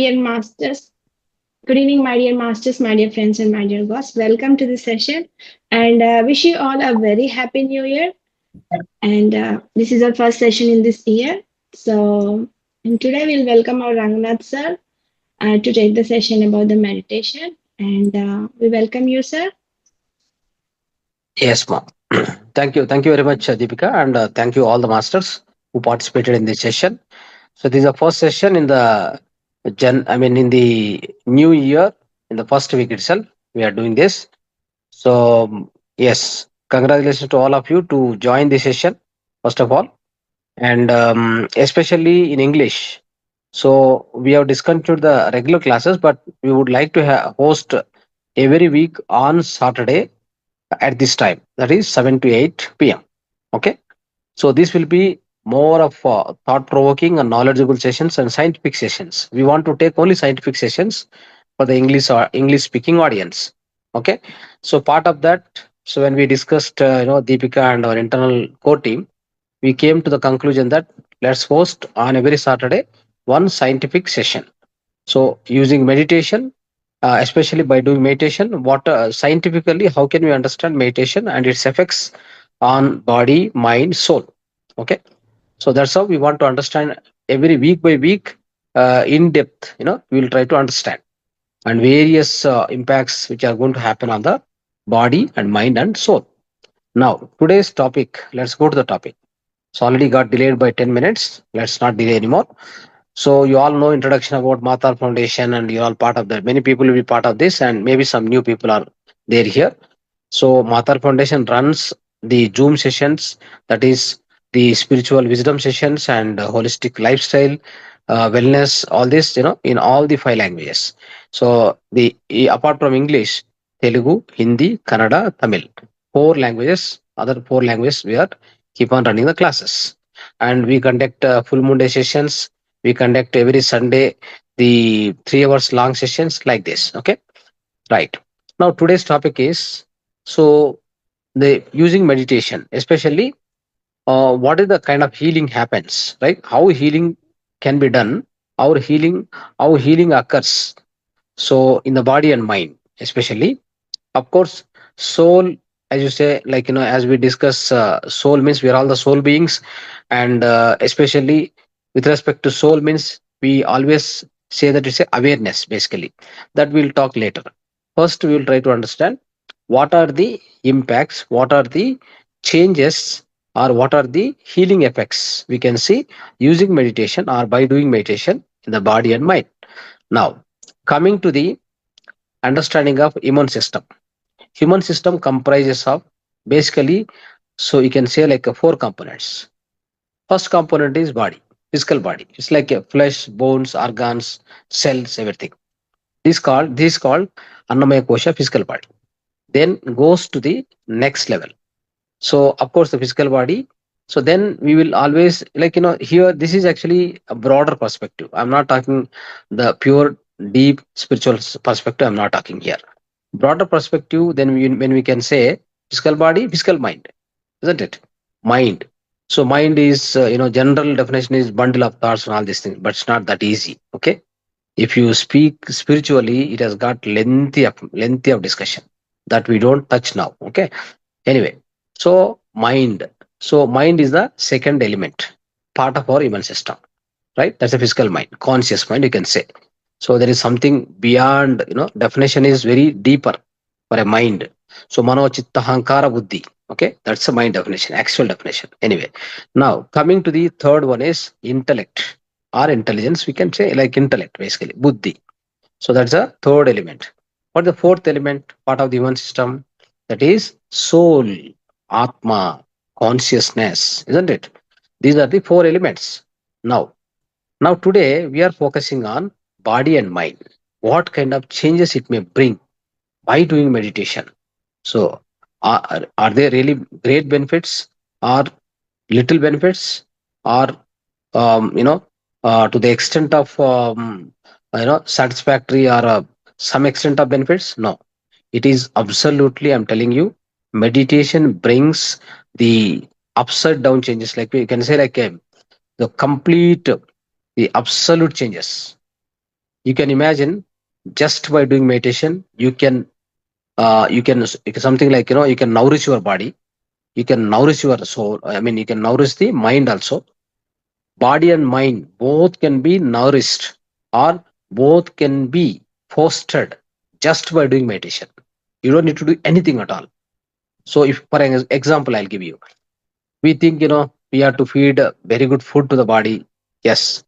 dear masters. Good evening, my dear masters, my dear friends, and my dear guests. Welcome to the session, and wish you all a very happy New Year. And this is our first session in this year. So, and today we'll welcome our Ranganath sir to take the session about the meditation. And we welcome you, sir. Yes, ma'am. Thank you. Thank you very much, Deepika. And thank you all the masters who participated in this session. So this is the first session in the in the new year, in the first week itself, we are doing this. So yes, congratulations to all of you to join this session, first of all. And especially in English. So we have discontinued the regular classes, but we would like to host every week on Saturday at this time, that is 7 to 8 p.m. Okay, so this will be more of thought provoking and knowledgeable sessions and scientific sessions. We want to take only scientific sessions for the English or English speaking audience. Okay, so part of that, so when we discussed Deepika and our internal core team, we came to the conclusion that let's host on every Saturday one scientific session. So using meditation, especially by doing meditation, what scientifically, how can we understand meditation and its effects on body, mind, soul? Okay, so that's how we want to understand every week by week, in depth. We will try to understand and various impacts which are going to happen on the body and mind and soul. Now, today's topic. Let's go to the topic. It's already got delayed by 10 minutes. Let's not delay anymore. So you all know introduction about Mahavatar Foundation, and you're all part of that. Many people will be part of this, and maybe some new people are there here. So Mahavatar Foundation runs the Zoom sessions, that is the spiritual wisdom sessions and holistic lifestyle, wellness, all this, in all the five languages. So apart from English, Telugu, Hindi, Kannada, Tamil, four languages. Other four languages we are keep on running the classes, and we conduct full moon day sessions. We conduct every Sunday the 3 hours long sessions like this. Okay, right. Now today's topic is, so the using meditation, especially what is the kind of healing happens, right? How healing can be done, our healing, how healing occurs. So in the body and mind, especially, of course, soul, as you say, like as we discuss, soul means we are all the soul beings, and especially with respect to soul means we always say that it's a awareness, basically. That we'll talk later. First, we will try to understand what are the impacts, what are the changes, or what are the healing effects we can see using meditation or by doing meditation in the body and mind. Now, coming to the understanding of immune system. Human system comprises of, basically, so you can say like four components. First component is body, physical body. It's like a flesh, bones, organs, cells, everything. This called Annamaya Kosha, physical body. Then goes to the next level. So of course the physical body. So then we will always, like here this is actually a broader perspective. I'm not talking the pure deep spiritual perspective. I'm not talking here. Broader perspective, then when we can say physical body, physical mind, isn't it? Mind. So mind is, general definition is bundle of thoughts and all these things, but it's not that easy. Okay, if you speak spiritually, it has got lengthy of discussion that we don't touch now. Okay, anyway, so mind. So mind is the second element, part of our immune system, right? That's a physical mind, conscious mind, you can say. So there is something beyond, definition is very deeper for a mind. So mano chitta hankara buddhi. Okay, that's a mind definition, actual definition. Anyway, now coming to the third one is intellect or intelligence. We can say like intellect, basically buddhi. So that's a third element. What the fourth element, part of the human system? That is soul, atma, consciousness, isn't it? These are the four elements. Now, now today we are focusing on body and mind. What kind of changes it may bring by doing meditation? So, are there really great benefits, or little benefits, or um, you know to the extent of satisfactory, or some extent of benefits? No, it is absolutely, I'm telling you, meditation brings the upside down changes, like we can say, like the complete, the absolute changes. You can imagine, just by doing meditation, you can something like, you can nourish your body, you can nourish your soul. I mean, you can nourish the mind also. Body and mind both can be nourished, or both can be fostered just by doing meditation. You don't need to do anything at all. So, if for an example, I'll give you. We think, we have to feed very good food to the body. Yes,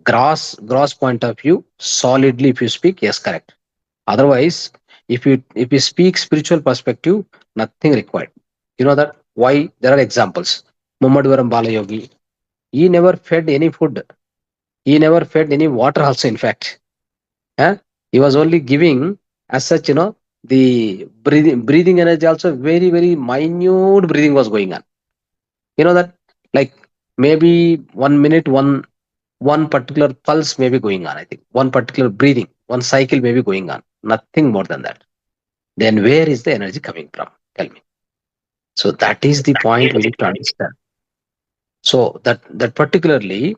gross point of view, solidly, if you speak, yes, correct. Otherwise, if you speak spiritual perspective, nothing required. You know that why? There are examples. Muhammad Balayogi, he never fed any food. He never fed any water also, in fact. Eh? He was only giving as such, the breathing energy also, very, very minute breathing was going on. You know that, like, maybe 1 minute, one particular pulse may be going on, I think. One particular breathing, one cycle may be going on. Nothing more than that. Then where is the energy coming from? Tell me. So that is the point we need to understand. So that particularly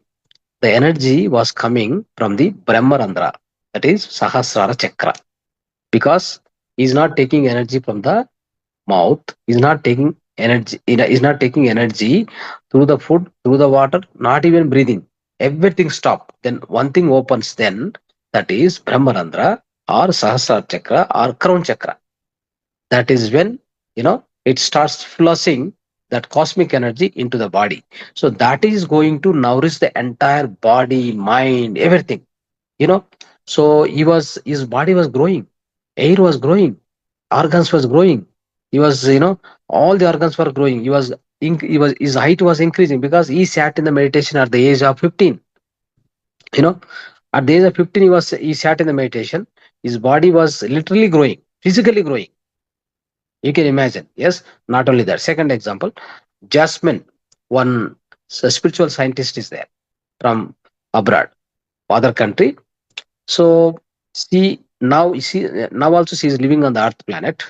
the energy was coming from the Brahmarandra, that is Sahasrara Chakra, because he's not taking energy from the mouth, he's not taking energy, he's not taking energy through the food, through the water, not even breathing. Everything stop. Then one thing opens, then that is Brahmarandra or Sahasrara Chakra or Crown Chakra. That is when, it starts flushing that cosmic energy into the body. So that is going to nourish the entire body, mind, everything. you know so his body was growing, air was growing, organs was growing. He was, all the organs were growing. His height was increasing because he sat in the meditation at the age of 15. you know at the age of 15, he sat in the meditation. His body was literally growing, physically growing. You can imagine. Yes, not only that. Second example, Jasmine, one spiritual scientist is there from abroad, other country. So now also she is living on the Earth planet.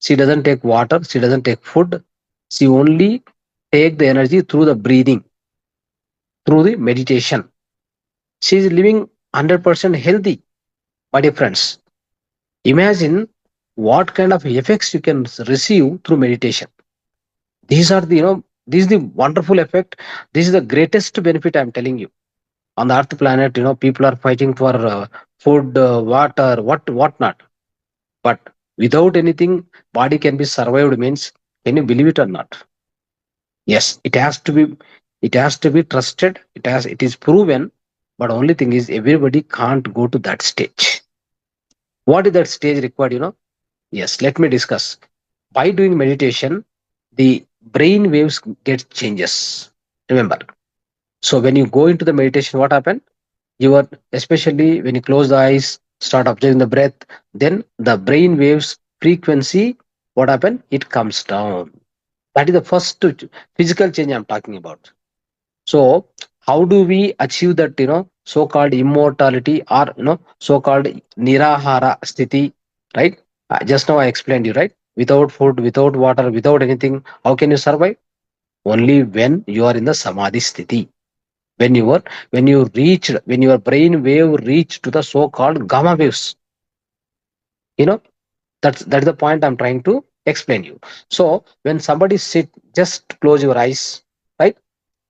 She doesn't take water. She doesn't take food. She only take the energy through the breathing, through the meditation. She is living 100% healthy, my dear friends. Imagine what kind of effects you can receive through meditation. These are the, this is the wonderful effect. This is the greatest benefit, I'm telling you. On the Earth planet, people are fighting for food, water, what not. But without anything, body can be survived means, can you believe it or not? Yes, it has to be trusted. It is proven. But only thing is, everybody can't go to that stage. What is that stage required? Yes, let me discuss. By doing meditation, the brain waves get changes. Remember. So when you go into the meditation, what happened? You are, especially when you close the eyes, start observing the breath, then the brain waves frequency, what happened? It comes down. That is the first physical change I'm talking about. So how do we achieve that, so-called immortality, or so-called nirahara sthiti, right? Just now I explained you, right? Without food, without water, without anything, how can you survive? Only when you are in the samadhi sthiti. When your brain wave reach to the so-called gamma waves, you know that's the point I'm trying to explain you. So when somebody sit, just close your eyes, right?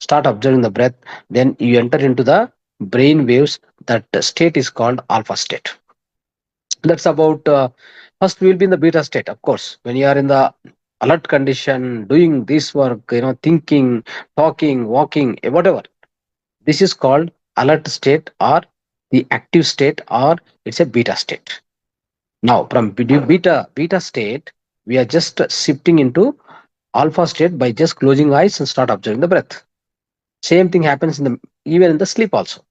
Start observing the breath, then you enter into the brain waves. That state is called alpha state. That's about, first we will be in the beta state, of course, when you are in the alert condition, doing this work, thinking, talking, walking, whatever. This is called alert state, or the active state, or it's a beta state. Now, from beta state, we are just shifting into alpha state by just closing eyes and start observing the breath. Same thing happens even in the sleep also.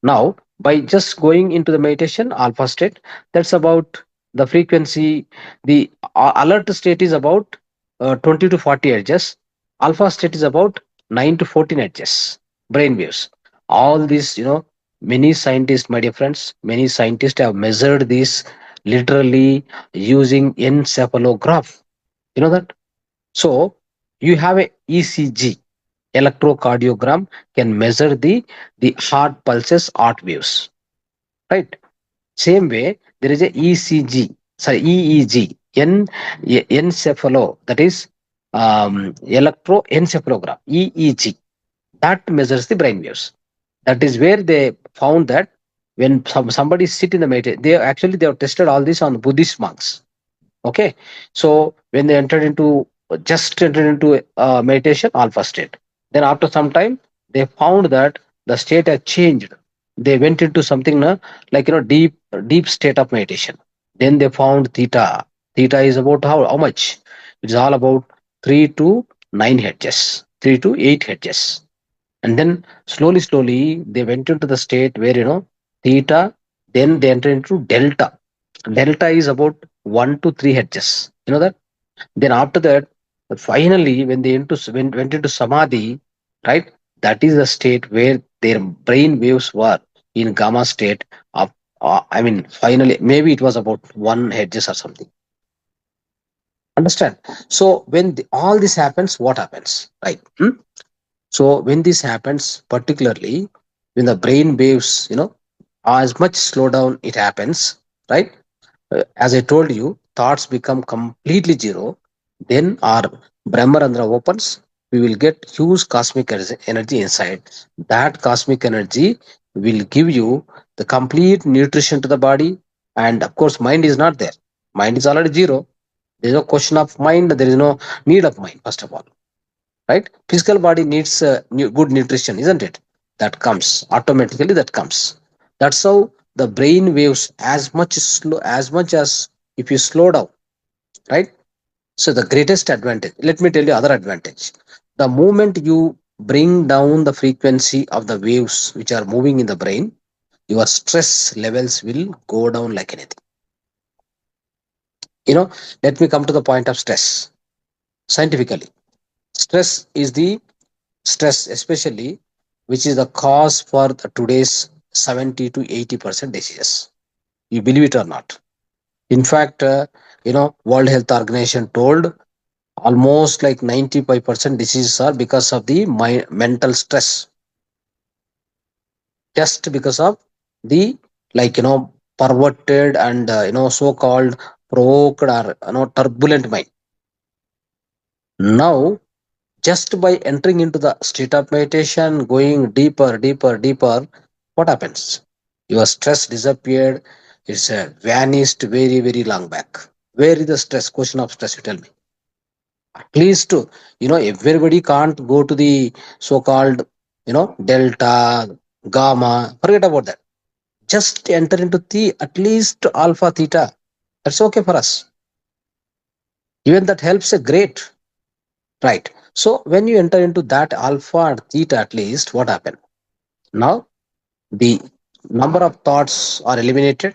Now, by just going into the meditation alpha state, that's about the frequency. The alert state is about 20 to 40 hertz. Alpha state is about 9 to 14 hertz. Brain waves. All these, many scientists, my dear friends, many scientists have measured this literally using encephalograph. You know that? So you have a ECG, electrocardiogram, can measure the heart pulses, heart waves. right? Same way, there is a ECG, sorry, EEG, encephalo, that is electroencephalogram, EEG, that measures the brain waves. That is where they found that when somebody sit in the meditation, they have tested all this on Buddhist monks. Okay, so when they entered into meditation alpha state, then after some time they found that the state had changed. They went into something like deep state of meditation. Then they found theta. Theta is about how much? It's all about 3 to 9 hertz, 3 to 8 hertz. And then slowly they went into the state where theta, then they entered into delta. Delta is about 1 to 3 hertz, that. Then after that, finally when they went into samadhi, right, that is the state where their brain waves were in gamma state of, finally maybe it was about 1 hertz or something. Understand? So when all this happens, what happens, right? So when this happens, particularly when the brain waves, as much slowdown it happens, right? As I told you, thoughts become completely zero. Then our Brahmarandra opens. We will get huge cosmic energy inside. That cosmic energy will give you the complete nutrition to the body. And of course, mind is not there. Mind is already zero. There is no question of mind. There is no need of mind, first of all, right? Physical body needs good nutrition, isn't it? That comes automatically. That comes. That's how the brain waves as much as if you slow down, right? So the greatest advantage, let me tell you other advantage. The moment you bring down the frequency of the waves which are moving in the brain, your stress levels will go down like anything. you know Let me come to the point of stress. Scientifically, stress is the stress especially which is the cause for today's 70 to 80% diseases. You believe it or not. In fact, World Health Organization told almost like 95% diseases are because of the mental stress, just because of the, like, perverted and so-called provoked or turbulent mind. Now, just by entering into the state of meditation, going deeper, what happens? Your stress disappeared. It's vanished very, very long back. Where is the stress? Question of stress, you tell me. At least, everybody can't go to the so-called, delta, gamma. Forget about that. Just enter into the at least alpha, theta. That's okay for us. Even that helps a great. Right. So when you enter into that alpha and theta, at least, what happened? Now the number of thoughts are eliminated,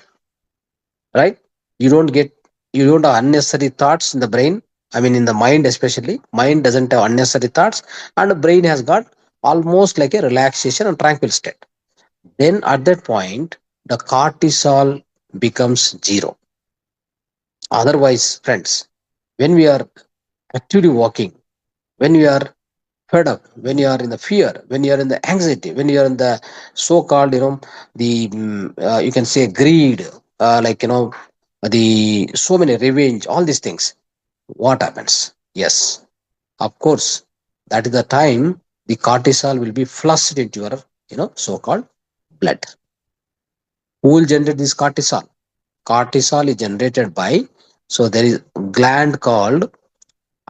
right? You don't get you don't have unnecessary thoughts in the brain. I mean, in the mind especially. Mind doesn't have unnecessary thoughts, and the brain has got almost like a relaxation and tranquil state. Then at that point, the cortisol becomes zero. Otherwise, friends, when we are actively walking, when we are fed up, when you are in the fear, when you are in the anxiety, when you are in the so-called, you can say greed, the so many revenge, all these things, what happens? Yes, of course, that is the time the cortisol will be flushed into your, so-called blood. Who will generate this cortisol? Cortisol is generated by, so there is gland called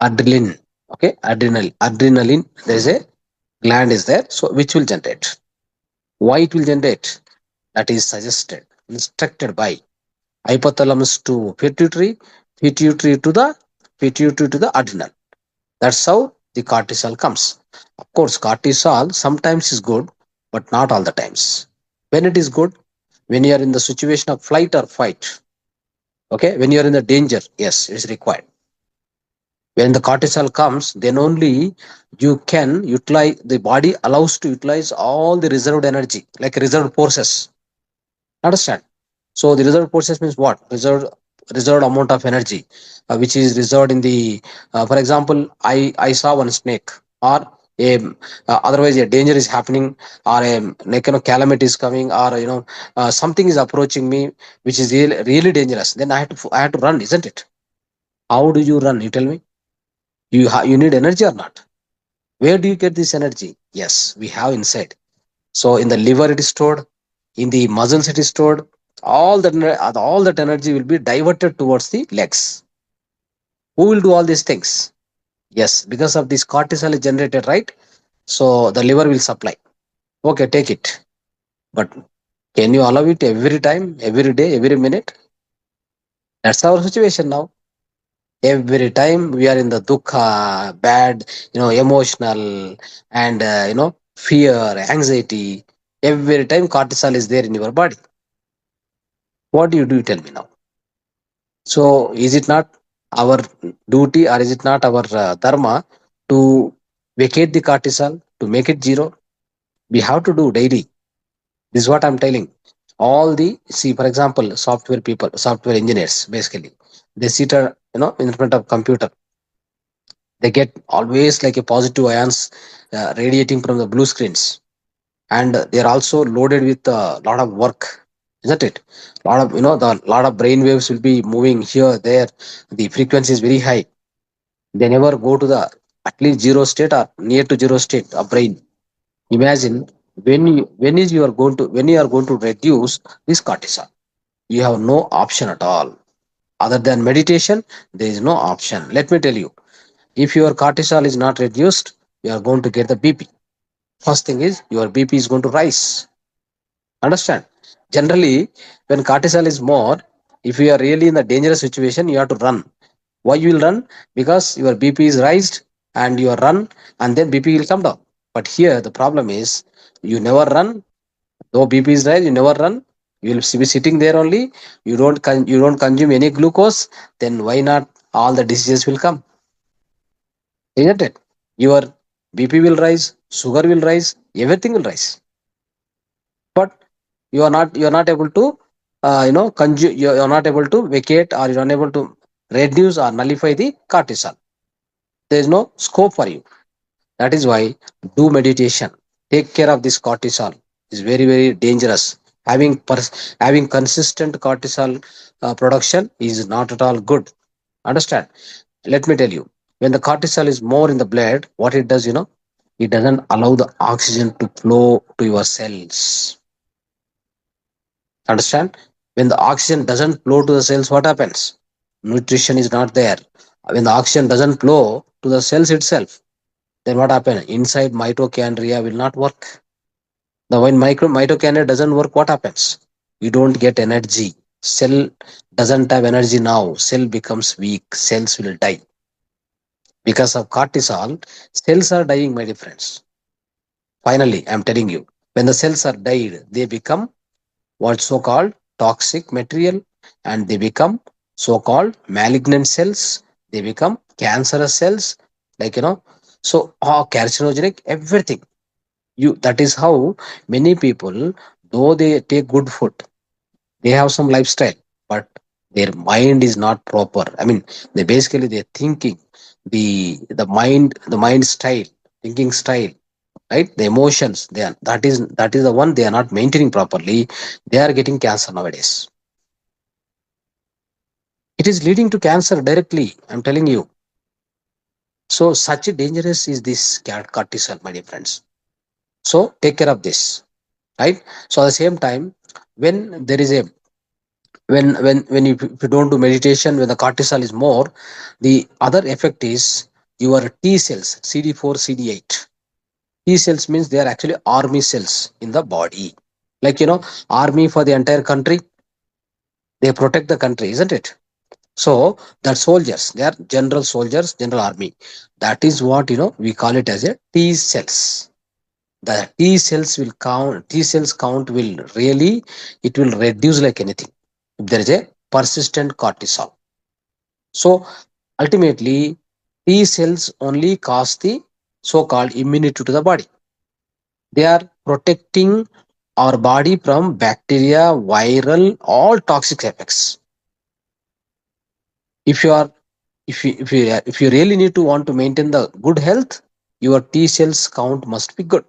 adrenaline. Okay, adrenaline. There is a gland is there, so which will generate. Why it will generate? That is suggested, instructed by hypothalamus to pituitary, pituitary to the adrenal. That's how the cortisol comes. Of course, cortisol sometimes is good, but not all the times. When it is good, when you are in the situation of flight or fight, okay, when you are in the danger, yes, it is required. When the cortisol comes, then only you can utilize, the body allows to utilize all the reserved energy, like reserved forces. Understand? So the reserved forces means what? Reserved amount of energy, which is reserved in the, for example, I saw one snake, or a otherwise a danger is happening, or a like calamity is coming, or something is approaching me which is really dangerous, then I have to run, isn't it? How do you run? You tell me. You need energy or not? Where do you get this energy? Yes, we have inside. So in the liver it is stored, in the muscles it is stored. All that energy will be diverted towards the legs. Who will do all these things? Yes, because of this cortisol is generated, right? So the liver will supply. Okay, take it. But can you allow it every time, every day, every minute? That's our situation now. Every time we are in the dukkha, bad, emotional, and fear, anxiety. Every time cortisol is there in your body. What do you do? Tell me now. So is it not our duty, or is it not our dharma to vacate the cortisol, to make it zero? We have to do daily. This is what I'm telling. All the, see, for example, software people, software engineers, basically, they sit in front of computer. They get always like a positive ions radiating from the blue screens, and they are also loaded with a lot of work, isn't it? Lot of the lot of brain waves will be moving here, there. The frequency is very high. They never go to the at least zero state or near to zero state of brain. Imagine when you are going to reduce this cortisol. You have no option at all. Other than meditation, there is no option. Let me tell you, if your cortisol is not reduced, you are going to get the BP. First thing is your BP is going to rise. Understand? Generally, when cortisol is more, if you are really in a dangerous situation, you have to run. Why you will run? Because your BP is raised and you run, and then BP will come down. But here the problem is you never run. Though BP is raised, you never run. You will be sitting there only. You don't consume any glucose. Then why not? All the diseases will come, isn't it? Your BP will rise, sugar will rise, everything will rise. But you are not able to consume. You are not able to vacate, or you are unable to reduce or nullify the cortisol. There is no scope for you. That is why do meditation. Take care of this cortisol. It's very very dangerous. Having consistent cortisol production is not at all good. Understand? Let me tell you. When the cortisol is more in the blood, what it does, it doesn't allow the oxygen to flow to your cells. Understand? When the oxygen doesn't flow to the cells, what happens? Nutrition is not there. When the oxygen doesn't flow to the cells itself, then what happens? Inside mitochondria will not work. The when mitochondria doesn't work, what happens? You don't get energy. Cell doesn't have energy now. Cell becomes weak. Cells will die. Because of cortisol, cells are dying, my dear friends. Finally, I'm telling you, when the cells are died, they become what's so called toxic material, and they become so called malignant cells. They become cancerous cells, like so carcinogenic, everything. That is how many people, though they take good food, they have some lifestyle, but their mind is not proper. I mean, they're thinking, the mind style, thinking style, right? The emotions, that is the one they are not maintaining properly. They are getting cancer nowadays. It is leading to cancer directly, I'm telling you. So such a dangerous is this cortisol, my dear friends. So take care of this, right? So at the same time, when there is a when if you don't do meditation, when the cortisol is more, the other effect is your T cells, CD4, CD8. T cells means they are actually army cells in the body. Like army for the entire country, they protect the country, isn't it? So that soldiers, they are general soldiers, general army. That is what we call it as a T cells. The T cells count will really, it will reduce like anything if there is a persistent cortisol. So ultimately, T cells only cause the so-called immunity to the body. They are protecting our body from bacteria, viral, all toxic effects. If you are, if you really need to want to maintain the good health, your T cells count must be good.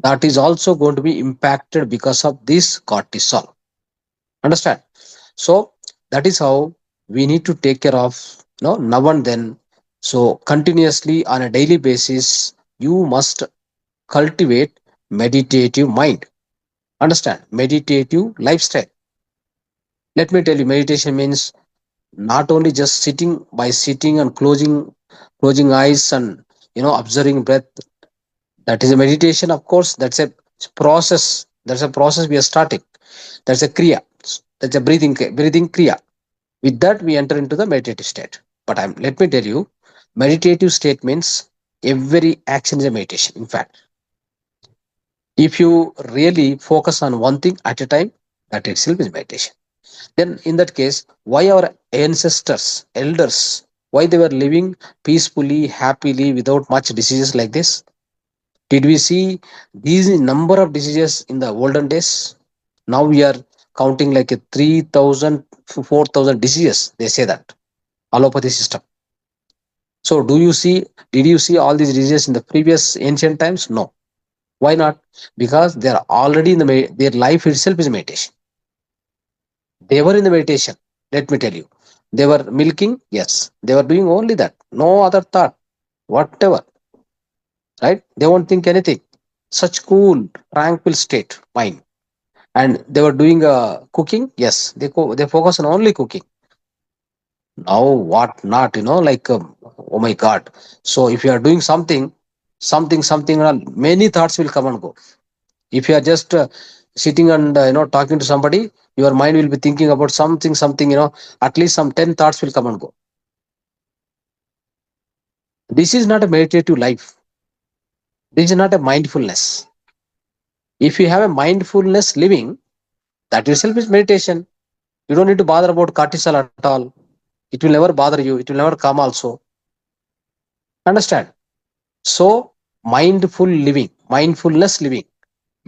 That is also going to be impacted because of this cortisol. Understand? So that is how we need to take care of, now and then. So continuously on a daily basis, you must cultivate meditative mind. Understand? Meditative lifestyle. Let me tell you, meditation means not only just sitting by sitting and closing eyes and observing breath. That is a meditation, of course. That's a process. That's a process we are starting. That's a kriya. That's a breathing kriya. With that, we enter into the meditative state. But let me tell you, meditative state means every action is a meditation. In fact, if you really focus on one thing at a time, that itself is meditation. Then, in that case, why our ancestors, elders, why they were living peacefully, happily, without much diseases like this? Did we see these number of diseases in the olden days? Now we are counting like a 3,000 to 4,000 diseases. They say that allopathy system. So, did you see all these diseases in the previous ancient times? No. Why not? Because they are already in their life itself is meditation. They were in the meditation. Let me tell you. They were milking. Yes. They were doing only that. No other thought. Whatever. Right? They won't think anything. Such cool, tranquil state, mind. And they were doing cooking. Yes. They focus on only cooking. Now what not? Like oh my God. So if you are doing something, many thoughts will come and go. If you are just sitting and talking to somebody, your mind will be thinking about something. At least some 10 thoughts will come and go. This is not a meditative life. This is not a mindfulness. If you have a mindfulness living, that itself is meditation. You don't need to bother about cortisol at all. It will never bother you. It will never come also. Understand? So mindfulness living,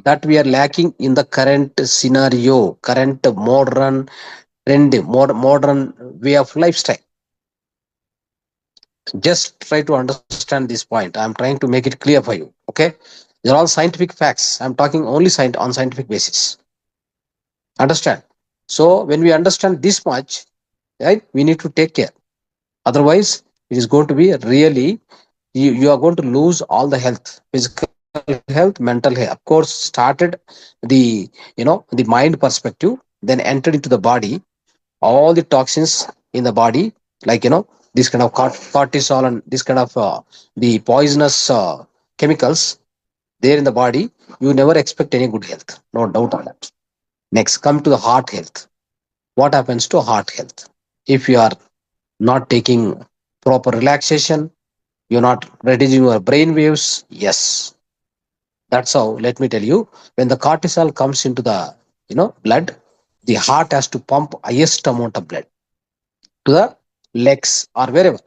that we are lacking in the current scenario, current modern trend, modern way of lifestyle. Just try to understand this point. I'm trying to make it clear for you. Okay, they're all scientific facts. I'm talking only on scientific basis. Understand? So when we understand this much, right, we need to take care. Otherwise, it is going to be really, you are going to lose all the health, physical health, mental health. Of course, started the the mind perspective, then entered into the body. All the toxins in the body, like this kind of cortisol and this kind of the poisonous chemicals there in the body, you never expect any good health. No doubt on that. Next, come to the heart health. What happens to heart health? If you are not taking proper relaxation, you're not reducing your brain waves. Yes, that's how. Let me tell you, when the cortisol comes into the blood, the heart has to pump highest amount of blood to the legs or wherever,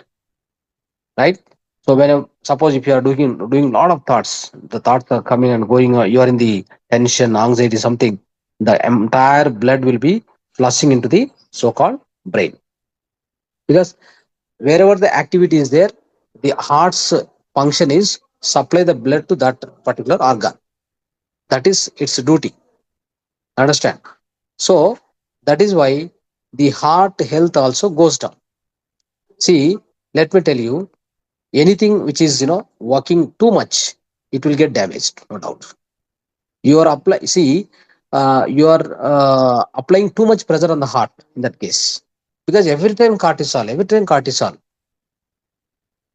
right? So suppose if you are doing a lot of thoughts, the thoughts are coming and going, you are in the tension, anxiety, something, the entire blood will be flushing into the so-called brain, because wherever the activity is there, the heart's function is supply the blood to that particular organ. That is its duty. Understand? So that is why the heart health also goes down. See, let me tell you, anything which is working too much, it will get damaged, no doubt. You are you are applying too much pressure on the heart in that case, because every time cortisol,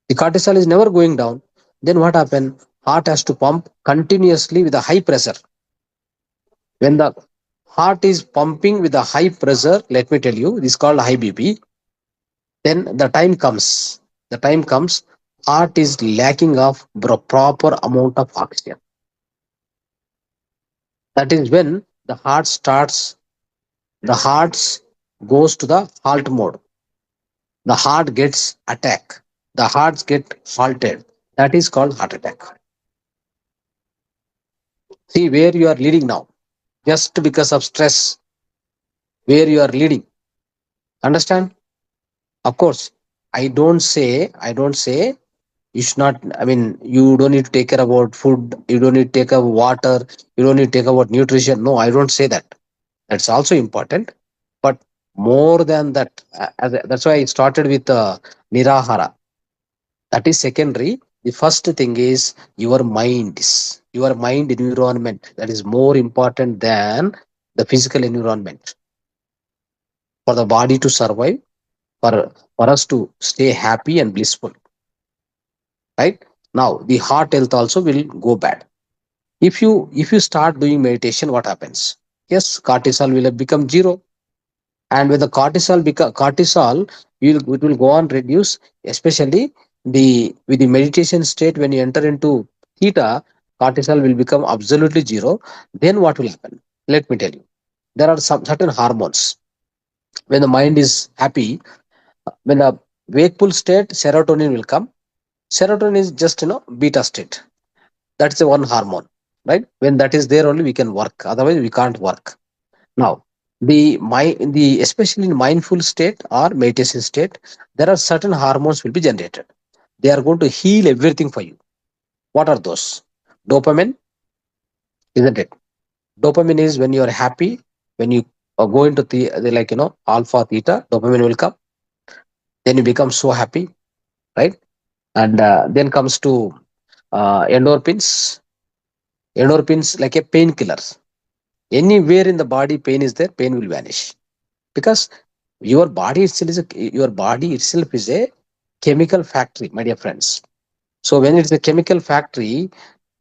the cortisol is never going down. Then what happen? Heart has to pump continuously with a high pressure. When the heart is pumping with a high pressure, let me tell you, this is called high BP. Then the time comes, heart is lacking of proper amount of oxygen. That is when the heart goes to the halt mode. The heart gets attack. The hearts get halted. That is called heart attack. See where you are leading now, just because of stress, where you are leading. Understand? Of course, I don't say You should not, I mean, you don't need to take care about food, you don't need to take care of water, you don't need to take about nutrition. No, I don't say that. That's also important, but more than that, that's why I started with nirahara. That is secondary. The first thing is your mind environment, that is more important than the physical environment for the body to survive, for us to stay happy and blissful, right? Now the heart health also will go bad. If you start doing meditation, what happens? Yes, cortisol will have become zero. And when the cortisol it will go on reduce, especially the with the meditation state. When you enter into theta, cortisol will become absolutely zero. Then what will happen? Let me tell you, there are some certain hormones. When the mind is happy, when a wakeful state, serotonin will come. Serotonin is just, beta state. That's the one hormone, right? When that is there, only we can work, otherwise we can't work. Now, the especially in mindful state or meditation state, there are certain hormones will be generated. They are going to heal everything for you. What are those? Dopamine, isn't it? Dopamine is when you are happy. When you go into the like, alpha theta, dopamine will come. Then you become so happy, right? And then comes to endorphins. Endorphins like a painkiller. Anywhere in the body pain is there, pain will vanish, because your body itself is a chemical factory, my dear friends. So when it's a chemical factory,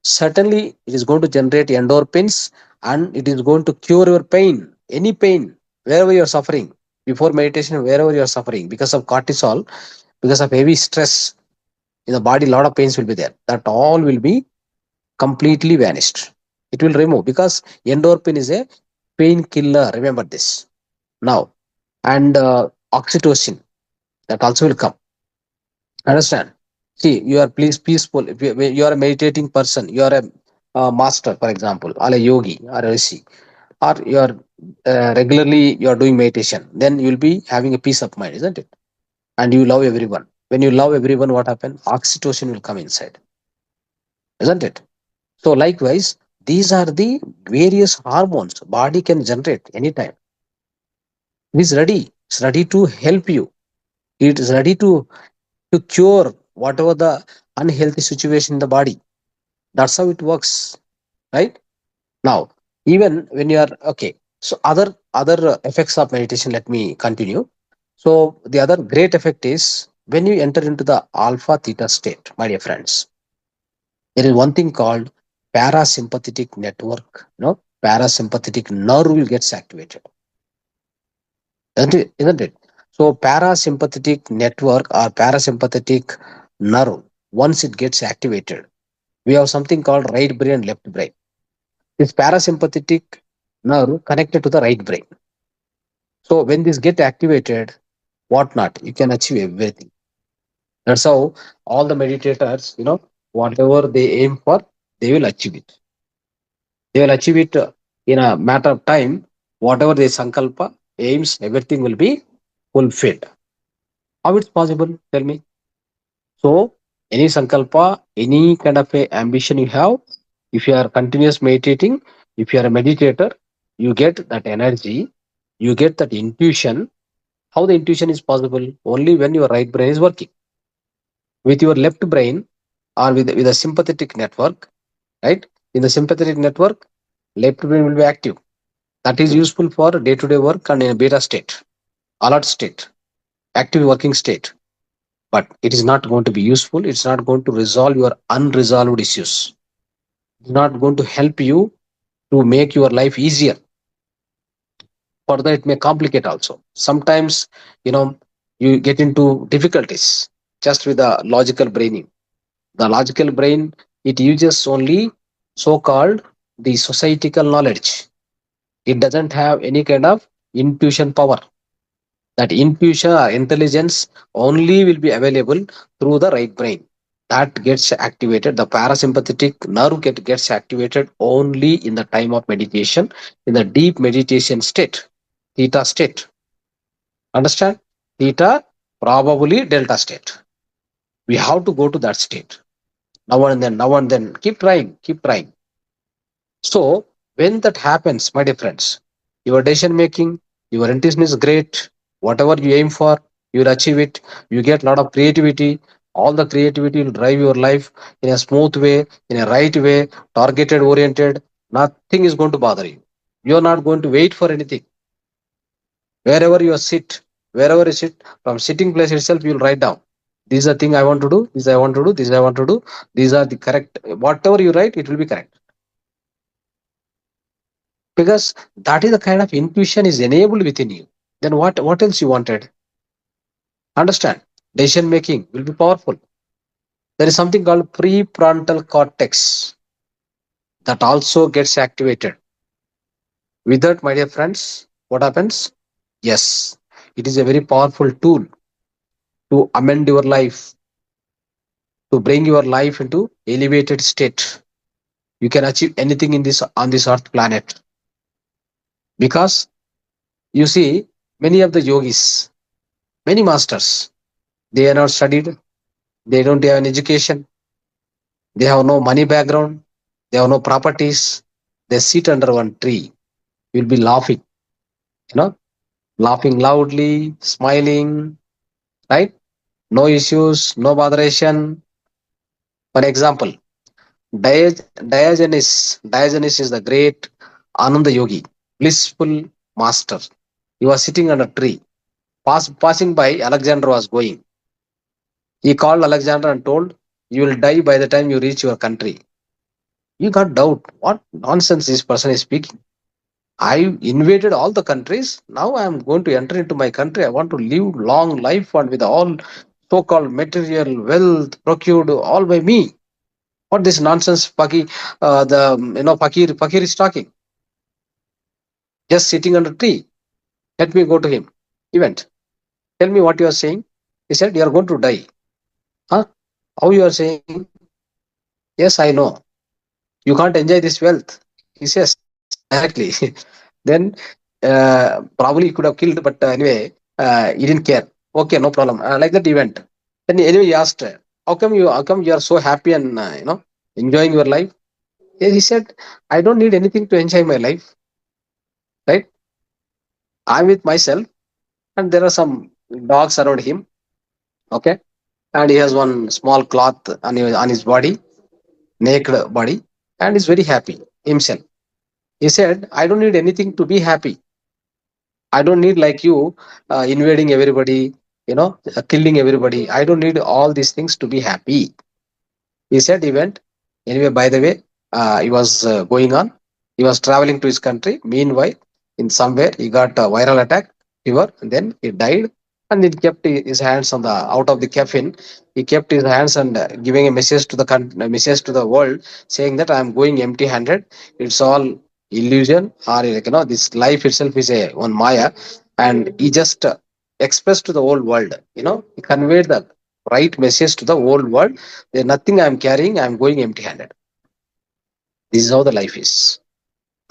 certainly it is going to generate endorphins, and it is going to cure your pain, any pain, wherever you are suffering. Before meditation, wherever you are suffering because of cortisol, because of heavy stress in the body, a lot of pains will be there. That all will be completely vanished. It will remove, because endorphin is a painkiller. Remember this now. And oxytocin, that also will come. Understand? See, you are please peaceful. If you are a meditating person, you are a master, for example, or a yogi or a rishi, or you are regularly you are doing meditation, then you will be having a peace of mind, isn't it? And you love everyone. When you love everyone, what happens? Oxytocin will come inside, isn't it? So likewise, these are the various hormones body can generate anytime. It is ready. It's ready to help you. It is ready to cure whatever the unhealthy situation in the body. That's how it works, right? Now, even when you are okay, so other effects of meditation. Let me continue. So the other great effect is when you enter into the alpha theta state, my dear friends. There is one thing called parasympathetic network. Parasympathetic nerve will gets activated, isn't it? So parasympathetic network or parasympathetic nerve, once it gets activated, we have something called right brain and left brain. This parasympathetic nerve connected to the right brain. So when this get activated, what not, you can achieve everything. That's how all the meditators, whatever they aim for, they will achieve it. They will achieve it in a matter of time. Whatever they sankalpa, aims, everything will be fulfilled. How it's possible? Tell me. So any sankalpa, any kind of a ambition you have, if you are continuous meditating, if you are a meditator, you get that energy, you get that intuition. How the intuition is possible? Only when your right brain is working. With your left brain or with a sympathetic network, right? In the sympathetic network, left brain will be active. That is useful for day-to-day work and in a beta state, alert state, active working state. But it is not going to be useful. It's not going to resolve your unresolved issues. It's not going to help you to make your life easier. Further, it may complicate also. Sometimes, you know, you get into difficulties just with the logical braining. The logical brain, it uses only so-called the societal knowledge. It doesn't have any kind of intuition power. That intuition or intelligence only will be available through the right brain. That gets activated. The parasympathetic nerve gets activated only in the time of meditation, in the deep meditation state, theta state. Understand? Theta, probably delta state. We have to go to that state. Now and then, keep trying, keep trying. So when that happens, my dear friends, your decision making, your intention is great. Whatever you aim for, you will achieve it. You get a lot of creativity. All the creativity will drive your life in a smooth way, in a right way, targeted oriented. Nothing is going to bother you. You are not going to wait for anything. Wherever you sit, wherever you sit, from sitting place itself, you will write down. This is the thing I want to do. This I want to do. This I want to do. These are the correct. Whatever you write, it will be correct, because that is the kind of intuition is enabled within you. Then what else you wanted? Understand? Decision making will be powerful. There is something called prefrontal cortex that also gets activated. With that, my dear friends, what happens? Yes, it is a very powerful tool to amend your life, to bring your life into elevated state. You can achieve anything in this on this earth planet, because you see, many of the yogis, many masters, they are not studied, they don't have an education, they have no money background, they have no properties. They sit under one tree. You'll be laughing, you know, laughing loudly, smiling, right? No issues, no botheration. For example, Diogenes is the great Ananda yogi, blissful master. He was sitting under a tree. Passing by, Alexander was going. He called Alexander and told, "You will die by the time you reach your country." You got doubt. What nonsense this person is speaking? I invaded all the countries. Now I am going to enter into my country. I want to live long life and with all so-called material wealth procured all by me. What this nonsense Fakir is talking. Just sitting under a tree. Let me go to him. He went. Tell me what you are saying. He said, "You are going to die." Huh? How you are saying? Yes, I know. You can't enjoy this wealth. He says, directly. Then probably he could have killed, but anyway, he didn't care. Okay, no problem. Like that event. Then anyway, he asked, how come you are so happy and enjoying your life? He said, "I don't need anything to enjoy my life, right? I'm with myself, and there are some dogs around him, okay, and he has one small cloth on his body, naked body, and is very happy himself." He said, "I don't need anything to be happy. I don't need like you invading everybody, killing everybody. I don't need all these things to be happy." He said he went. Anyway, by the way, he was going on. He was traveling to his country. Meanwhile, in somewhere, he got a viral attack, fever, and then he died. And he kept his hands on the out of the coffin. He kept his hands and giving a message to a message to the world, saying that I am going empty-handed. It's all illusion, or this life itself is a one maya. And he just expressed to the whole world. He conveyed the right message to the whole world. There's nothing I'm carrying. I'm going empty-handed. This is how the life is.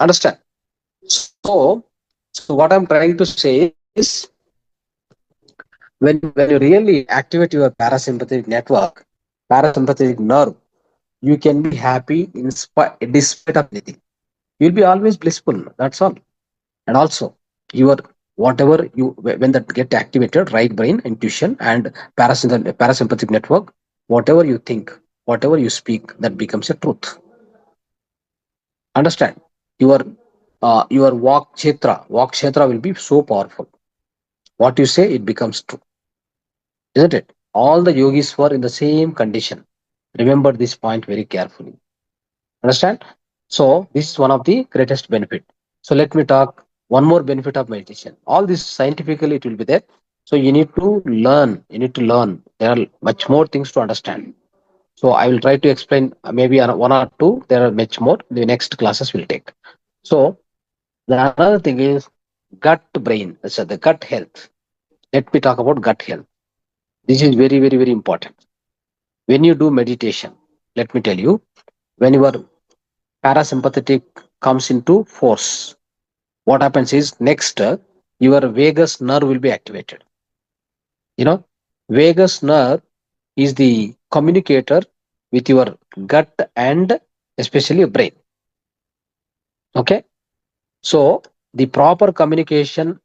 Understand? So what I'm trying to say is, when you really activate your parasympathetic network, parasympathetic nerve, you can be happy despite of anything. You'll be always blissful. That's all. And also, your whatever you when that get activated, right brain, intuition, and parasympathetic network, whatever you think, whatever you speak, that becomes a truth. Understand? Your walk kshetra will be so powerful. What you say, it becomes true, isn't it? All the yogis were in the same condition. Remember this point very carefully. Understand? So this is one of the greatest benefit. So let me talk one more benefit of meditation. All this scientifically it will be there. So you need to learn. You need to learn. There are much more things to understand. So I will try to explain maybe one or two. There are much more. The next classes will take. So the another thing is gut brain. So the gut health. Let me talk about gut health. This is very, very, very important. When you do meditation, let me tell you, when your parasympathetic comes into force, what happens is next, your vagus nerve will be activated. You know, vagus nerve is the communicator with your gut and especially brain. Okay, so the proper communication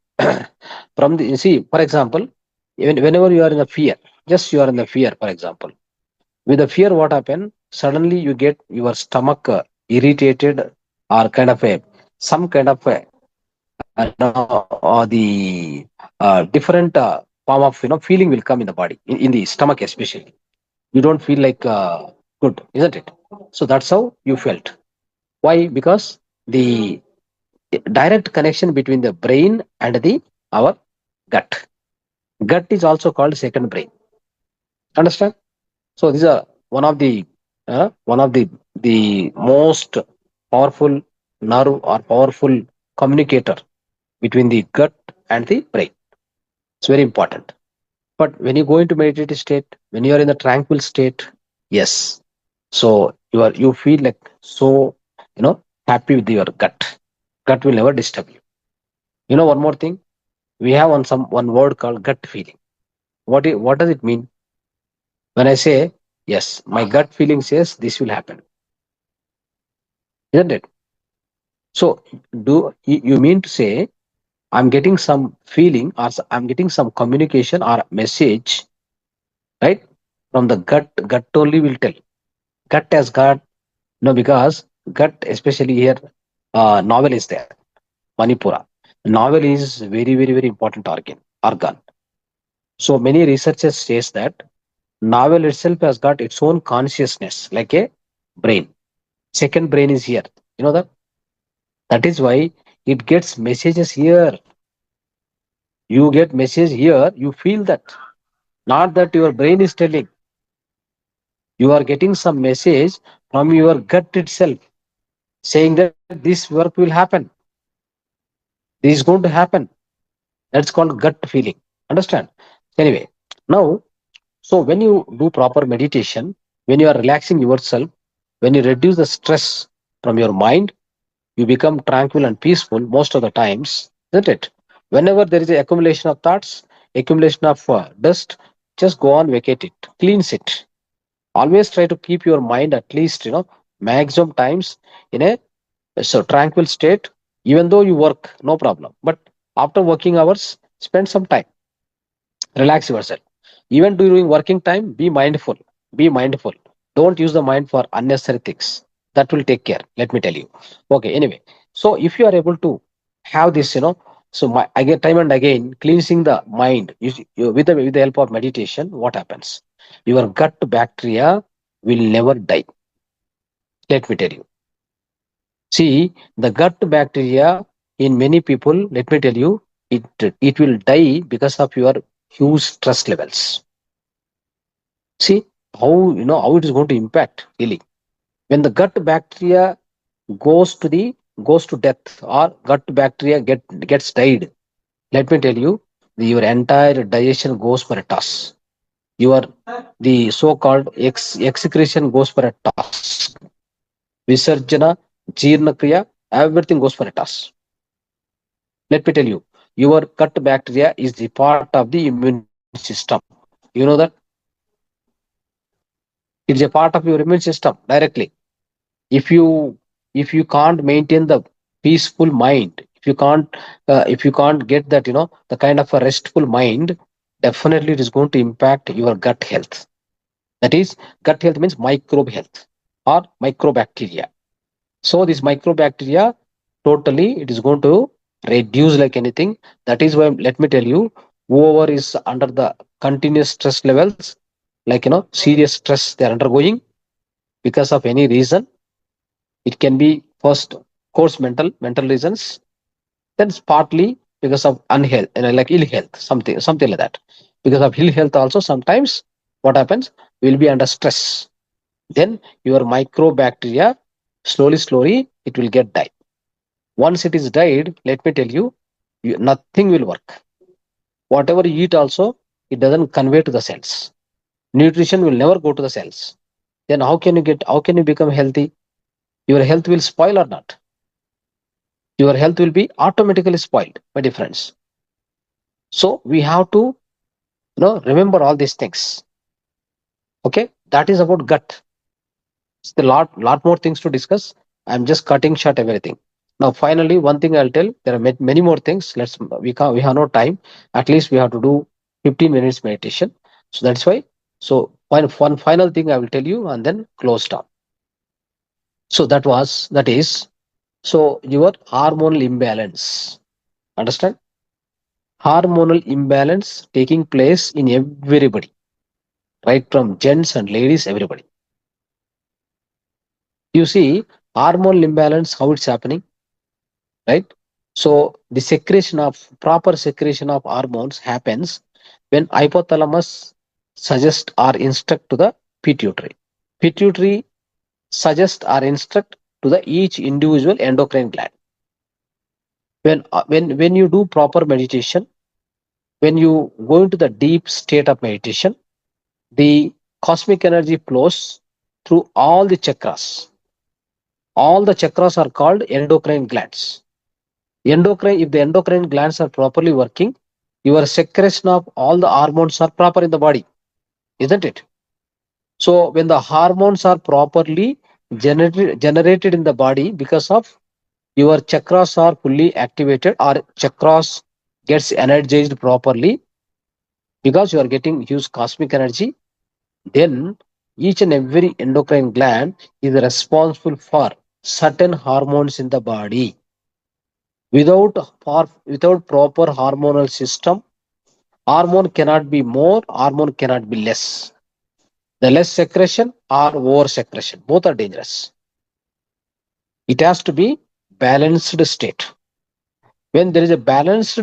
from the, you see, for example, whenever you are in a fear, just you are in the fear, for example, with the fear, what happen? Suddenly you get your stomach irritated, or kind of a some kind of a the different form of feeling will come in the body, in the stomach especially. You don't feel like good, isn't it? So that's how you felt. Why? Because the direct connection between the brain and the our gut. Gut is also called second brain. Understand? So these are one of the most powerful nerve or powerful communicator between the gut and the brain. It's very important. But when you go into meditative state, when you are in the tranquil state, yes. So you feel like so happy with your gut. Gut will never disturb you. One more thing. We have one word called gut feeling. What does it mean? When I say yes, my gut feeling says this will happen, isn't it? So do you mean to say I'm getting some feeling, or I'm getting some communication or message, right? From the gut. Gut only will tell. Gut has got because gut, especially here, novel is there. Manipura. Novel is very, very, very important organ. So many researchers says that novel itself has got its own consciousness, like a brain. Second brain is here. You know that? That is why it gets messages here. You get message here, you feel that. Not that your brain is telling. You are getting some message from your gut itself saying that this work will happen. This is going to happen. That's called gut feeling. Understand? Anyway, now, so when you do proper meditation, when you are relaxing yourself, when you reduce the stress from your mind, you become tranquil and peaceful most of the times, isn't it? Whenever there is a accumulation of thoughts, accumulation of dust, just go on, vacate it, cleanse it. Always try to keep your mind at least, maximum times in a tranquil state, even though you work, no problem. But after working hours, spend some time, relax yourself. Even during working time, be mindful. Be mindful. Don't use the mind for unnecessary things. That will take care. Let me tell you. Okay. Anyway, so if you are able to have this, so I get time and again cleansing the mind with the help of meditation. What happens? Your gut bacteria will never die. Let me tell you. See, the gut bacteria in many people. Let me tell you, it will die because of your huge stress levels. See how it is going to impact really when the gut bacteria goes to death, or gut bacteria gets died. Let me tell you, your entire digestion goes for a toss. Your the so-called excretion goes for a toss. Visarjana, Jeerna Kriya, everything goes for a toss. Let me tell you, your gut bacteria is the part of the immune system. You know that it is a part of your immune system directly. If you if you can't maintain the peaceful mind, if you can't get that the kind of a restful mind, definitely it is going to impact your gut health. That is, gut health means microbe health or microbacteria. So this microbacteria, totally it is going to reduce like anything. That is why, let me tell you, whoever is under the continuous stress levels, like serious stress they are undergoing because of any reason. It can be first course mental reasons, then it's partly because of unhealth, like ill health, something like that. Because of ill health also, sometimes what happens, will be under stress. Then your microbacteria, slowly it will get died. Once it is died, let me tell you, nothing will work. Whatever you eat also, it doesn't convey to the cells. Nutrition will never go to the cells. Then how can you become healthy? Your health will spoil or not? Your health will be automatically spoiled, my dear friends. So we have to remember all these things. Okay, that is about gut. It's a lot more things to discuss. I'm just cutting short everything. Now, finally, one thing I'll tell. There are many more things. We have no time. At least we have to do 15 minutes meditation. So that's why. So one final thing I will tell you, and then close down. So that is. So your hormonal imbalance. Understand? Hormonal imbalance taking place in everybody, right from gents and ladies, everybody. You see, hormonal imbalance, how it's happening, right? So the secretion of proper secretion of hormones happens when hypothalamus suggest or instruct to the pituitary. Pituitary suggest or instruct to the each individual endocrine gland. When you do proper meditation, when you go into the deep state of meditation, the cosmic energy flows through all the chakras. All the chakras are called endocrine glands. Endocrine, if the endocrine glands are properly working, your secretion of all the hormones are proper in the body, isn't it? So when the hormones are properly generated in the body, because of your chakras are fully activated or chakras gets energized properly, because you are getting huge cosmic energy, then each and every endocrine gland is responsible for certain hormones in the body. Without proper hormonal system, hormone cannot be more, hormone cannot be less. The less secretion or over secretion, both are dangerous. It has to be balanced state. When there is a balanced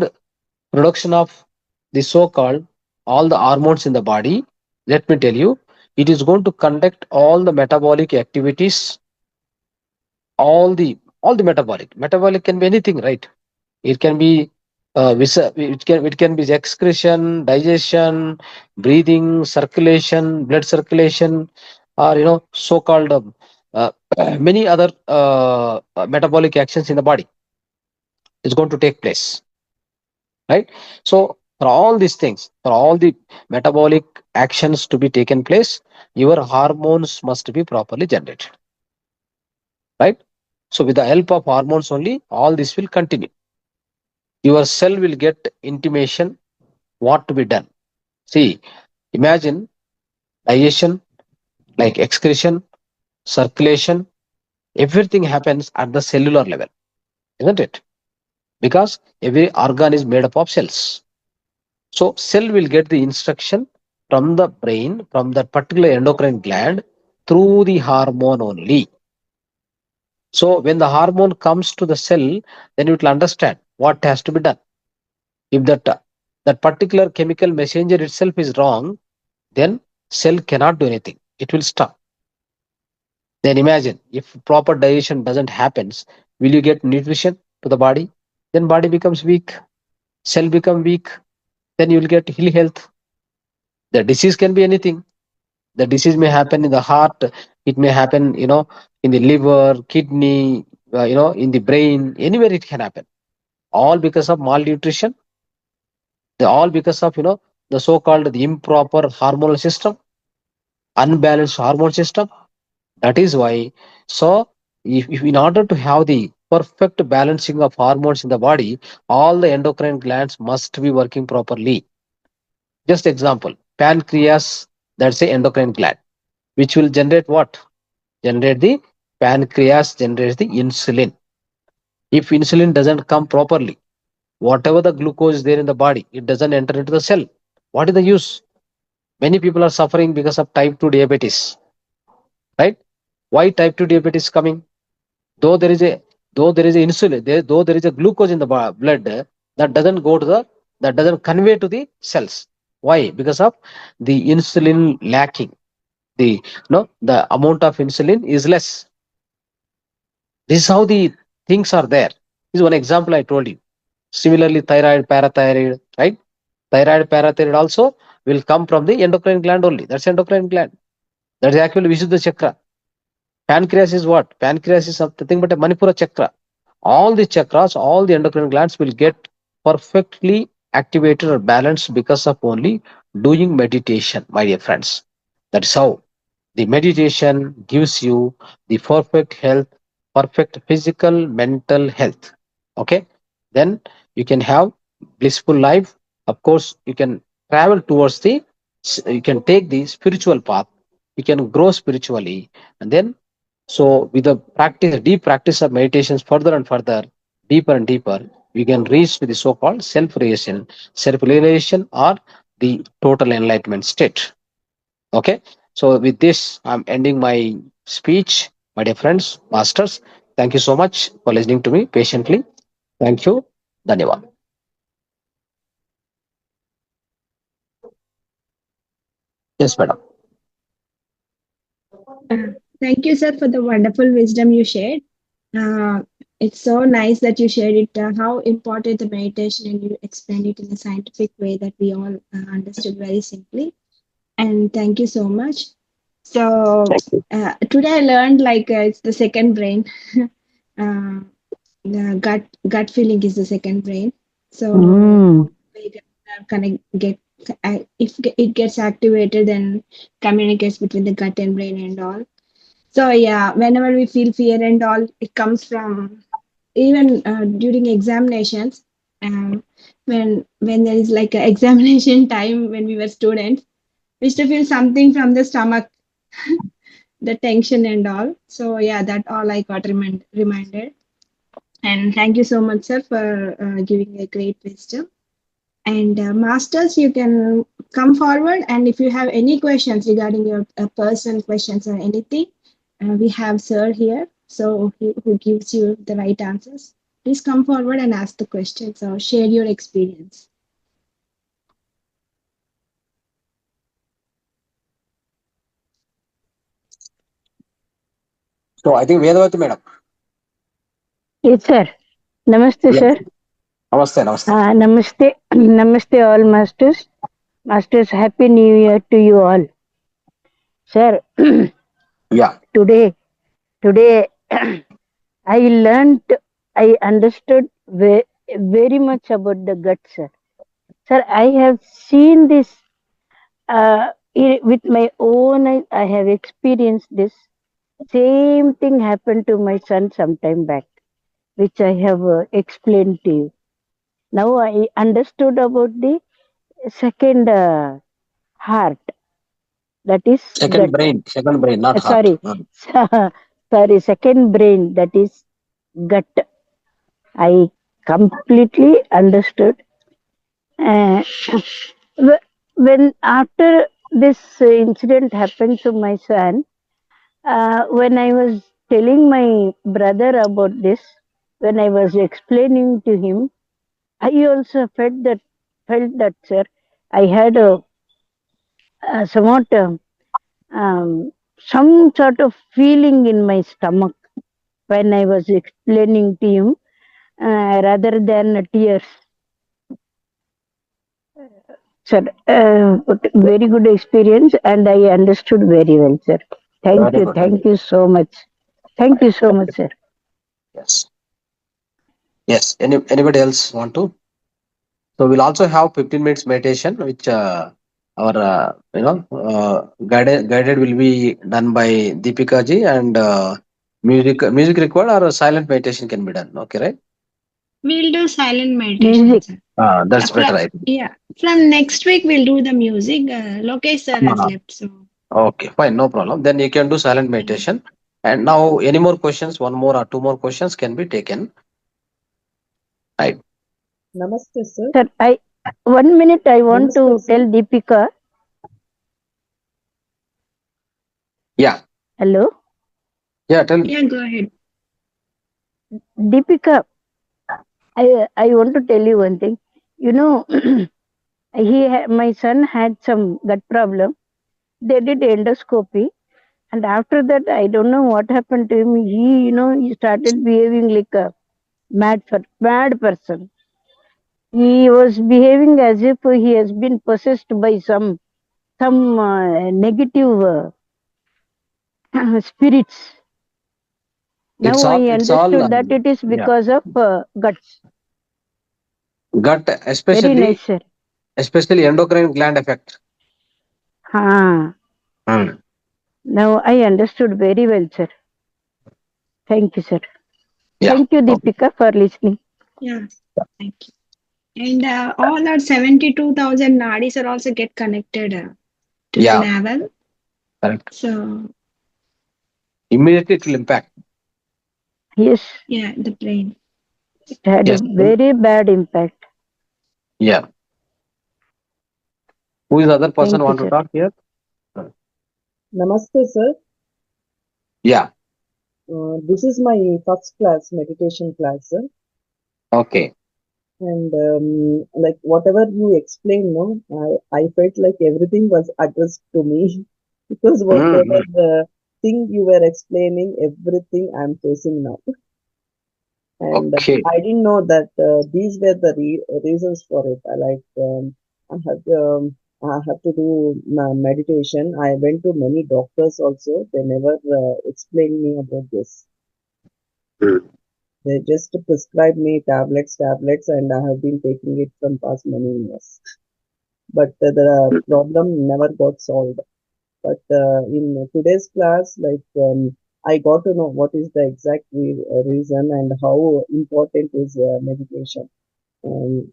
production of the so-called all the hormones in the body, let me tell you, it is going to conduct all the metabolic activities, all the metabolic can be anything, right? It can be it can be excretion, digestion, breathing, circulation, blood circulation, or so-called uh, many other metabolic actions in the body is going to take place, right? So for all these things, for all the metabolic actions to be taken place, your hormones must be properly generated, right? So with the help of hormones only, all this will continue. Your cell will get intimation what to be done. See, imagine digestion, like excretion, circulation, everything happens at the cellular level, isn't it? Because every organ is made up of cells. So cell will get the instruction from the brain, from that particular endocrine gland through the hormone only. So when the hormone comes to the cell, then it will understand what has to be done. If that particular chemical messenger itself is wrong, then cell cannot do anything. It will stop. Then imagine if proper digestion doesn't happen, will you get nutrition to the body? Then body becomes weak, cell become weak, then you will get ill health. The disease can be anything. The disease may happen in the heart, it may happen, in the liver, kidney, in the brain, anywhere it can happen. All because of malnutrition, all because of the so-called the improper hormonal system, unbalanced hormone system. That is why, so if in order to have the perfect balancing of hormones in the body, all the endocrine glands must be working properly. Just example, pancreas, that's a endocrine gland, which will generate what? Generate the pancreas generates the insulin. If insulin doesn't come properly, whatever the glucose is there in the body, it doesn't enter into the cell. What is the use? Many people are suffering because of type 2 diabetes, right? Why type 2 diabetes coming? Though there is a though there is a insulin there, though there is a glucose in the blood, that doesn't go to the that doesn't convey to the cells. Why? Because of the insulin lacking. The no the amount of insulin is less. This is how the things are there. This is one example I told you. Similarly, thyroid, parathyroid, right? Thyroid, parathyroid also will come from the endocrine gland only. That's endocrine gland. That's actually Vishuddha chakra. Pancreas is what? Pancreas is nothing but a Manipura chakra. All the chakras, all the endocrine glands will get perfectly activated or balanced because of only doing meditation, my dear friends. That's how the meditation gives you the perfect health, perfect physical, mental health. Okay. Then you can have blissful life. Of course, you can travel towards you can take the spiritual path. You can grow spiritually. And then, so with the practice, deep practice of meditations further and further, deeper and deeper, you can reach to the so-called self-realization or the total enlightenment state. Okay. So with this, I'm ending my speech, my dear friends, masters. Thank you so much for listening to me patiently. Thank you. Dhanyavad. Yes, madam. Uh, Thank you, sir, for the wonderful wisdom you shared. Uh, it's so nice that you shared it, how important the meditation, and you explained it in a scientific way that we all understood very simply. And thank you so much. So Thank you. today I learned like it's the second brain. uh, the gut feeling is the second brain. So Mm. we connect get if it gets activated, then communicates between the gut and brain and all. So yeah, whenever we feel fear and all, it comes from even during examinations. Um, when there is like a examination time when we were students, we used to feel something from the stomach, the tension and all. So yeah, that all I got reminded. And thank you so much, sir, for giving a great wisdom. And masters, you can come forward. And if you have any questions regarding your person questions or anything, we have sir here, so who gives you the right answers. Please come forward and ask the questions or share your experience. So I think Vedavati madam. Yes, sir. Namaste, Yes. sir. Namaste, namaste. Namaste. Namaste, all masters. Masters, Happy New Year to you all. Sir, Yeah. today, I learned, I understood very much about the gut, sir. Sir, I have seen this with my own eyes. I have experienced this. Same thing happened to my son sometime back, which I have explained to you. Now I understood about the second heart, that is gut. Second brain, not heart. Sorry, sorry, second brain, that is gut. I completely understood. Uh, when after this incident happened to my son, when I was telling my brother about this, when I was explaining to him, I also felt that, sir, I had somewhat some sort of feeling in my stomach when I was explaining to him, rather than tears. Sir, very good experience, and I understood very well, sir. Very good. Very Thank good. you so much. Thank you so much, sir. Yes. Yes. Anybody else want to? So we'll also have 15 minutes meditation, which our guided will be done by Deepika ji, and music required or a silent meditation can be done. Okay, right? We'll do silent meditation, Music. sir. That's better, I think. Yeah, from next week we'll do the music. Lokesh sir has Ah, left, so okay, fine, no problem. Then you can do silent yeah. meditation. And now, any more questions? One more or two more questions can be taken. Right. Namaste, sir. Sir, 1 minute I want Namaste, to sir. tell Deepika. Yeah. Hello, Yeah. Tell me. Yeah, go ahead. Deepika. I want to tell you one thing. You know, my son had some gut problem. They did endoscopy, and after that, I don't know what happened to him. He started behaving like a mad person. He was behaving as if he has been possessed by some negative spirits. It's Now all. I It's all. understood that it is Yeah. because of guts. Gut, Very nice, sir. especially endocrine gland effect. Ah. Mm. Now I understood very well, sir. Thank you, sir. Yeah. Thank you, Okay. Deepika, for listening. Yeah, thank you. And all our 72,000 nadis are also get connected to the Yeah. navel. Correct. So, Immediately it will impact. Yes, yeah, the brain. it had a Yes. very bad impact. Yeah. Who is the other person Thank you, want to sir. talk here? Namaste, sir. Yeah. This is my first class, meditation class, sir. Okay. And like whatever you explained, no, I felt like everything was addressed to me because whatever Mm-hmm. the thing you were explaining, everything I'm facing now. And Okay. I didn't know that these were the reasons for it. I have I have to do meditation. I went to many doctors also. They never explained me about this. Mm. They just prescribed me tablets, and I have been taking it from past many years. But the problem never got solved. But in today's class, I got to know what is the exact reason and how important is meditation.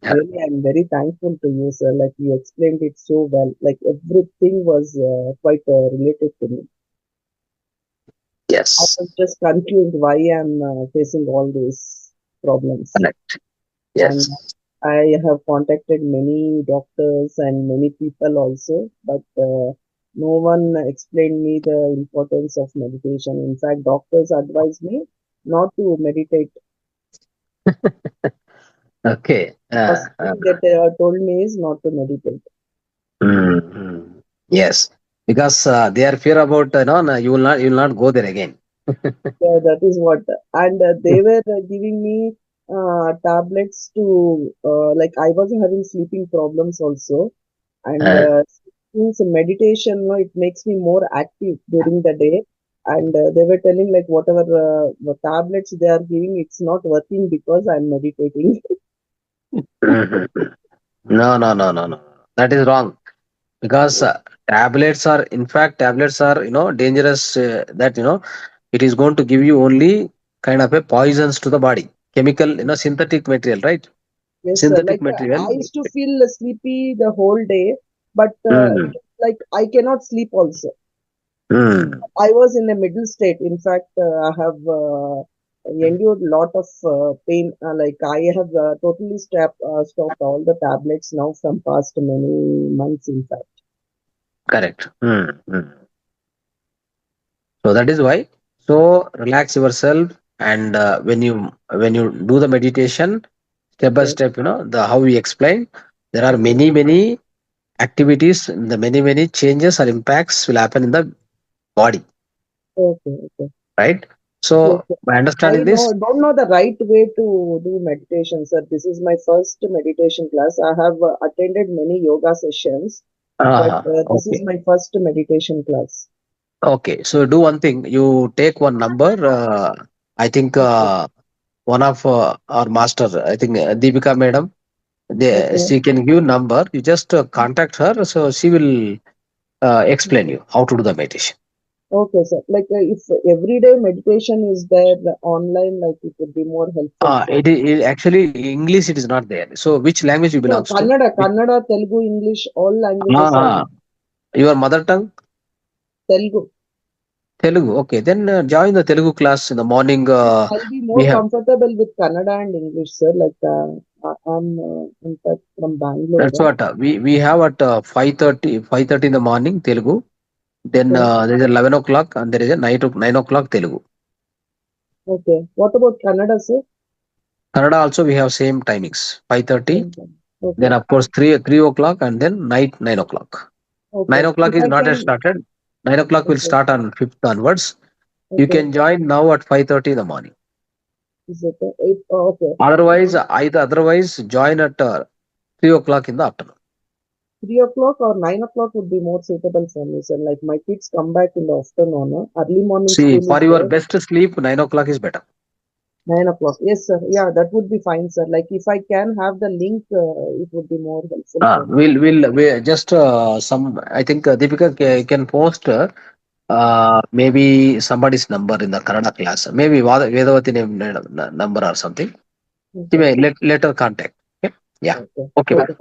Yeah. Really, I'm very thankful to you, sir. Like you explained it so well. Like everything was quite related to me. I Yes. was just confused why I'm facing all these problems. Correct. And Yes. I have contacted many doctors and many people also, but no one explained me the importance of meditation. In fact, doctors advised me not to meditate. Okay. First thing that told me is not to meditate. Mm. Yes. Because they are fear about no, no, you will not go there again. Yeah, that is what. And they were giving me tablets to like I was having sleeping problems also, and Uh, since meditation, no, it makes me more active during the day. And they were telling like whatever the tablets they are giving, it's not working because I'm meditating. mhm. No, no, no, no, no. That is wrong. Because tablets are, in fact, tablets are, dangerous. That it is going to give you only kind of a poisons to the body. Chemical, synthetic material, right? Yes, sir. Synthetic material. I used to feel sleepy the whole day, but Mm. like I cannot sleep also. Mm. I was in a middle state. In fact, I have endured a lot of pain. Like I have totally stopped all the tablets now from past many months. In fact, Correct. Mm. Mm. So that is why. So relax yourself, and when you do the meditation, step by okay, step, the how we explain, there are okay, many activities, the many changes or impacts will happen in the body, okay, okay. right? Yes, So sir. by I understanding know this, don't know the right way to do meditation, sir. This is my first meditation class. I have attended many yoga sessions, but this is okay, my first meditation class. okay. So do one thing. You take one number. I think Okay, one of our master, I think Deepika madam, okay. she can give number. You just contact her, so she will explain you how to do the meditation. Okay, sir. Like if everyday meditation is there online, like it would be more helpful for me. Actually English it is not there. So which language you No, belongs to? Kannada, Telugu, English, all languages I Ah, know. your mother tongue Telugu. Telugu. Okay, then join the Telugu class in the morning. I'll be We more have comfortable with Kannada and English, sir. Like I'm in fact from that's Bangalore. what we have at 5:30 in the morning Telugu. Then Okay, there is a 11 o'clock and there is a 9 o'clock Telugu. okay. What about Kannada, sir? Kannada also we have same timings 5:30. Same time. Okay, Then of course three o'clock and then night 9 o'clock. Nine okay. o'clock If is I not yet can, started. 9 o'clock will okay, start on fifth onwards. You okay. can join now at 5:30 in the morning. Is it okay? Otherwise join at 3 o'clock in the afternoon. 3 o'clock or 9 o'clock would be more suitable for me, sir. Like my kids come back in the afternoon. Early morning See, school for is your there. best sleep, 9 o'clock is better. 9 o'clock. Yes, sir. Yeah, that would be fine, sir. Like if I can have the link, it would be more helpful for me. We'll just some. I think Deepika can post maybe somebody's number in the Kannada class. Maybe Vedavati name number or something. She Okay. may later contact. Okay. Yeah. Okay. Okay. Okay.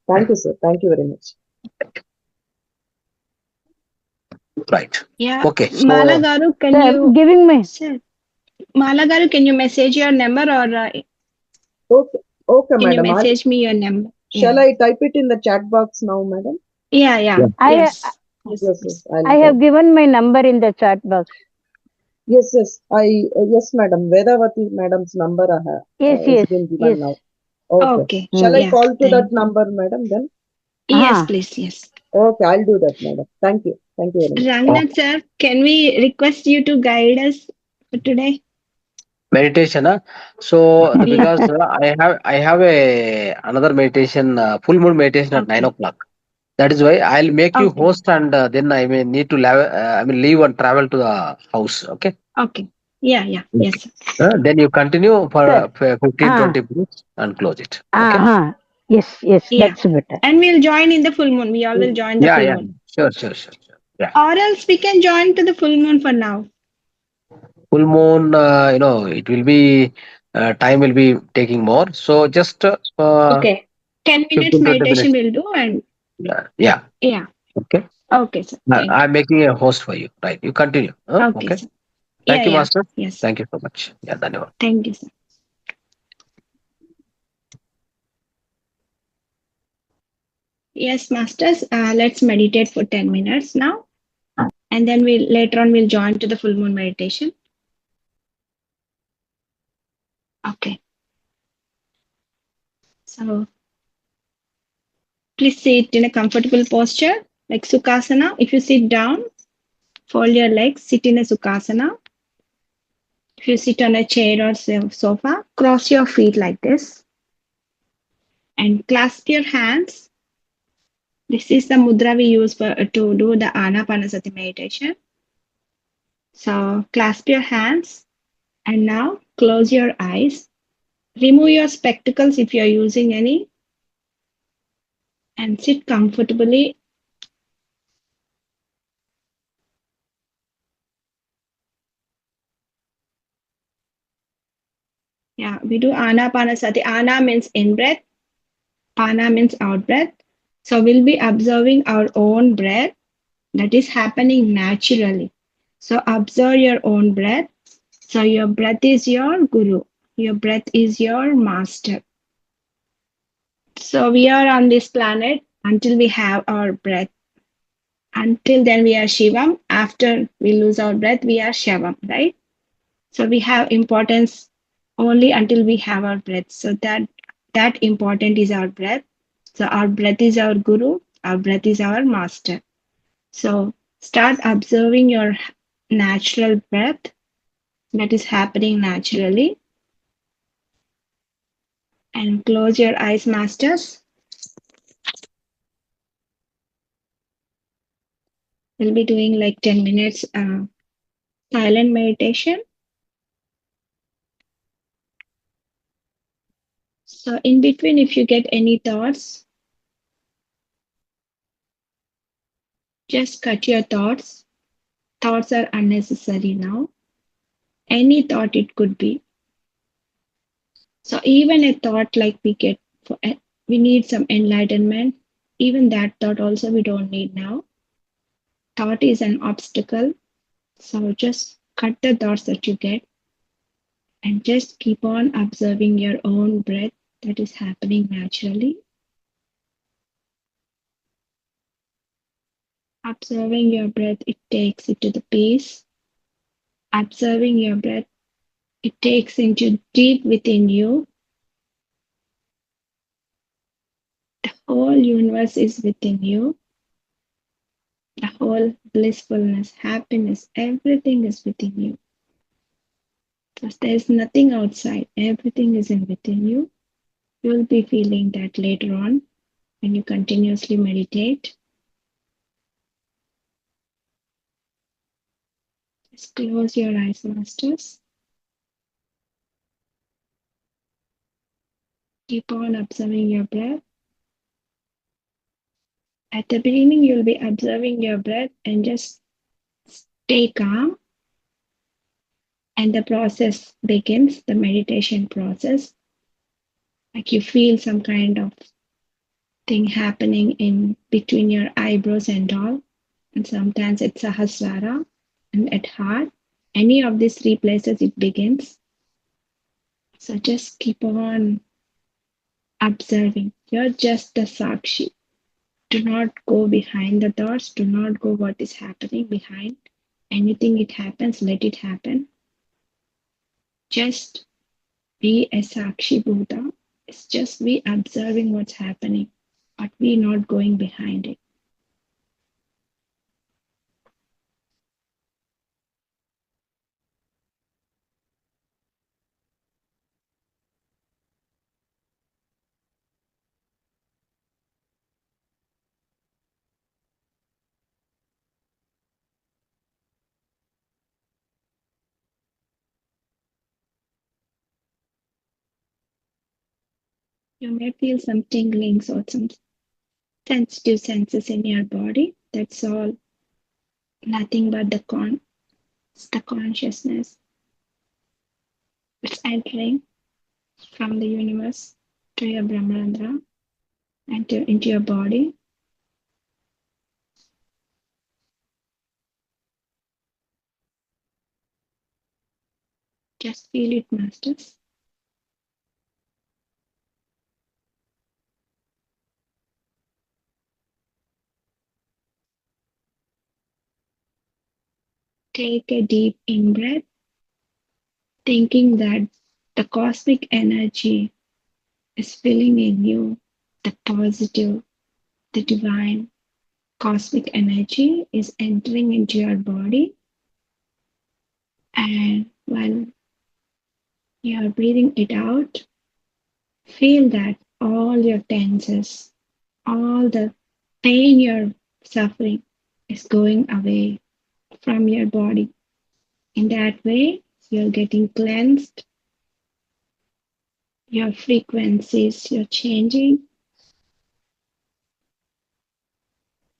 Thank you, sir. Thank you very much. Right. Yeah, Okay. Mala So Garu, So I'm giving my sir, Mala Garu, can you message your number or Okay. Okay, can you madam. message me your number? Shall Yeah. I type it in the chat box now, madam? Yeah, yeah. yeah. I Yes. Yes, Yes, please. yes. I'll I type. have given my number in the chat box. Yes, yes. Yes, madam. Vedavati madam's number Yes, has yes, been given yes. now. Okay. Okay. Shall I Hmm. Yeah. call to that Thank you. number, madam, then? Yes, Ah, please. Yes. Okay, I'll do that, madam. Thank you. Thank you very much. Ranganath sir, can we request you to guide us for today? Meditation. So Yeah. because I have a another meditation, full moon meditation at nine Okay. o'clock. That is why I'll make you Okay. host, and then I may need to leave and travel to the house. Okay. Okay. Yeah, yeah. Yes, sir. Then you continue for sir. 15, Ah, 20 minutes and close it. Okay. uh-huh. Yes, yes, Yeah. that's better. And we'll join in the full moon. We all will join the Yeah, full yeah. moon. Sure. Yeah. Or else we can join to the full moon for now. Full moon, it will be time will be taking more. So just Okay. 10 minutes 15, 20 meditation minutes. we'll do and Yeah. yeah. Okay. Okay, sir. Thank I'm making a host for you. Right. You continue. you. Okay, Okay. sir. Yeah, Thank you, yeah. Master. Yes. Thank you so much. Yeah, Dhanyavad. Thank you, sir. Yes, masters. Let's meditate for 10 minutes now. And then we'll join to the full moon meditation. Okay. So please sit in a comfortable posture like Sukhasana. If you sit down, fold your legs, sit in a Sukhasana. If you sit on a chair or sofa, cross your feet like this and clasp your hands. This is the mudra we use to do the Anapanasati meditation. So clasp your hands and now close your eyes. Remove your spectacles if you are using any and sit comfortably. Yeah, we do Anapanasati. Ana means in breath, Pana means out breath. So we'll be observing our own breath that is happening naturally. So observe your own breath. So your breath is your guru. Your breath is your master. So we are on this planet until we have our breath. Until then we are Shivam. After we lose our breath, we are Shavam, right? So we have importance only until we have our breath. So that important is our breath. So our breath is our guru. Our breath is our master. So start observing your natural breath that is happening naturally and close your eyes, masters. We'll be doing like 10 minutes silent meditation. So in between, if you get any thoughts, just cut your thoughts. Thoughts are unnecessary now. Any thought it could be. So even a thought like we need some enlightenment. Even that thought also we don't need now. Thought is an obstacle. So just cut the thoughts that you get and just keep on observing your own breath that is happening naturally. Observing your breath, it takes you to the peace. Observing your breath, it takes into deep within you. The whole universe is within you. The whole blissfulness, happiness, everything is within you. Because there is nothing outside, everything is in within you. You'll be feeling that later on when you continuously meditate. Just close your eyes, masters. Keep on observing your breath. At the beginning, you'll be observing your breath and just stay calm. And the process begins, the meditation process. Like you feel some kind of thing happening in between your eyebrows and all. And sometimes it's Sahasrara and at heart. Any of these three places it begins. So just keep on observing. You're just the Sakshi. Do not go behind the thoughts. Do not go what is happening behind. Anything it happens, let it happen. Just be a Sakshi Bhuta. It's just be observing what's happening, but we not going behind it. You may feel some tinglings or some sensitive senses in your body. That's all. Nothing but it's the consciousness. It's entering from the universe to your Brahmarandra and into your body. Just feel it, masters. Take a deep in breath, thinking that the cosmic energy is filling in you, the positive, the divine cosmic energy is entering into your body. And while you are breathing it out, feel that all your tenses, all the pain you're suffering is going away from your body. In that way, you're getting cleansed, your frequencies, you're changing,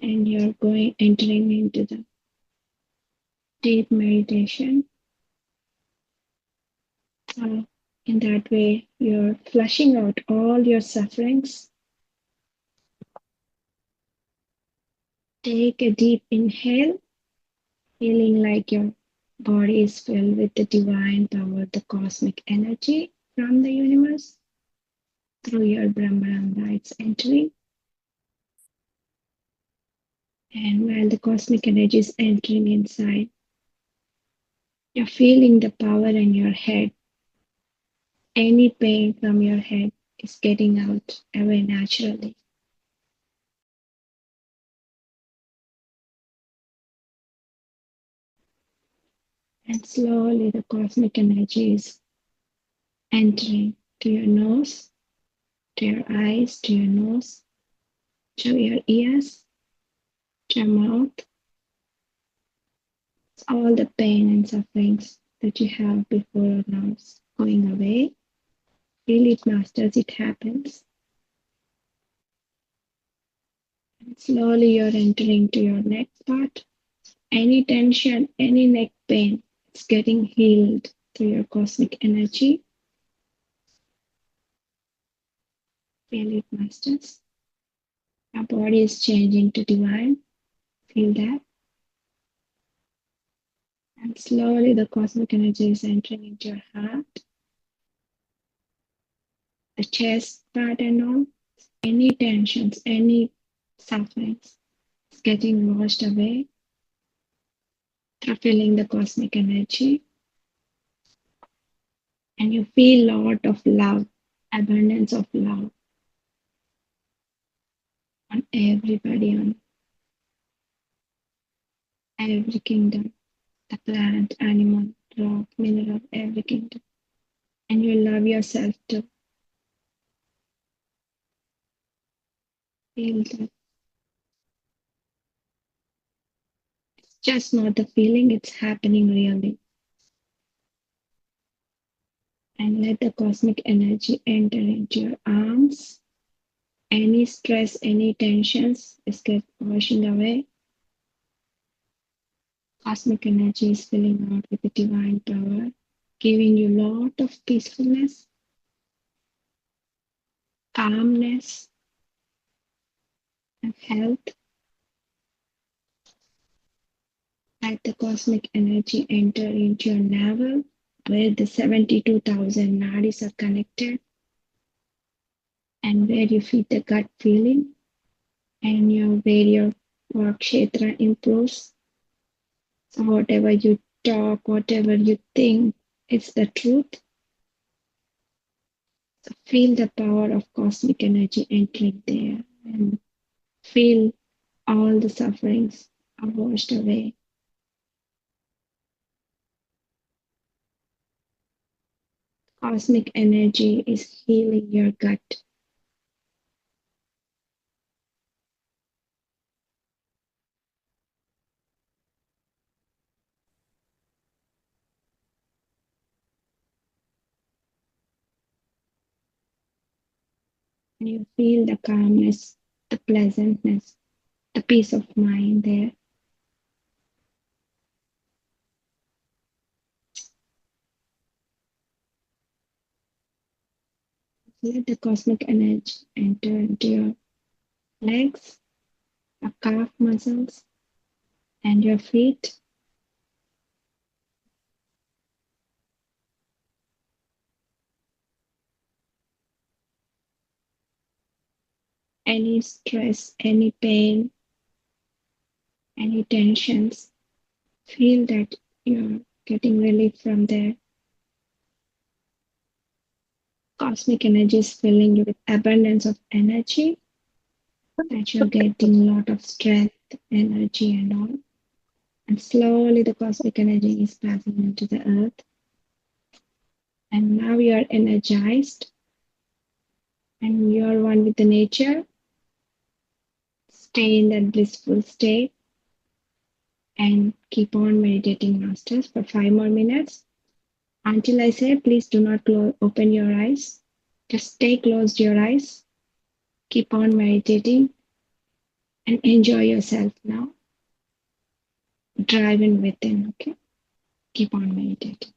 and you're entering into the deep meditation. So, in that way, you're flushing out all your sufferings. Take a deep inhale, feeling like your body is filled with the divine power, the cosmic energy from the universe. Through your Brahmaranda, it's entering. And while the cosmic energy is entering inside, you're feeling the power in your head. Any pain from your head is getting out away naturally. And slowly the cosmic energy is entering to your nose, to your eyes, to your nose, to your ears, to your mouth. It's all the pain and sufferings that you have before now is going away. Feel it, masters, it happens. And slowly you're entering to your next part. Any tension, any neck pain, it's getting healed through your cosmic energy. Feel it, masters. Your body is changing to divine. Feel that. And slowly the cosmic energy is entering into your heart, the chest part and all. Any tensions, any sufferings, it's getting washed away through feeling the cosmic energy. And you feel a lot of love, abundance of love on everybody, on every kingdom, the plant, animal, rock, mineral, every kingdom. And you love yourself too. Feel that. It's just not the feeling, it's happening really. and let the cosmic energy enter into your arms. Any stress, any tensions is get washing away. Cosmic energy is filling out with the divine power, giving you lot of peacefulness, calmness, and health. Let the cosmic energy enter into your navel, where the 72,000 nadis are connected, and where you feel the gut feeling, and where your work kshetra improves. So whatever you talk, whatever you think, it's the truth. So feel the power of cosmic energy entering there and feel all the sufferings are washed away. Cosmic energy is healing your gut. And you feel the calmness, the pleasantness, the peace of mind there. Let the cosmic energy enter into your legs, your calf muscles, and your feet. Any stress, any pain, any tensions, feel that you're getting relief from there. Cosmic energy is filling you with abundance of energy, that you're getting a lot of strength, energy, and all. And slowly the cosmic energy is passing into the earth. And now you are energized and you're one with the nature. Stay in that blissful state and keep on meditating, masters, for 5 more minutes. Until I say, please do not open your eyes. Just stay closed your eyes. Keep on meditating and enjoy yourself now. Drive in within, okay? Keep on meditating.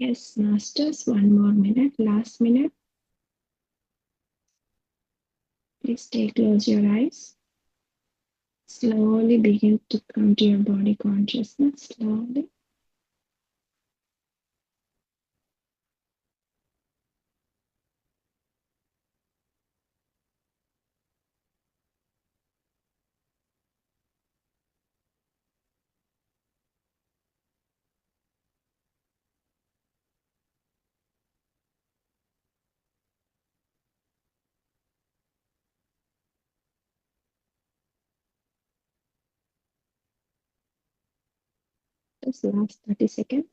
Yes, masters, one more minute, last minute. Please close your eyes. Slowly begin to come to your body consciousness, slowly. Just last 30 seconds.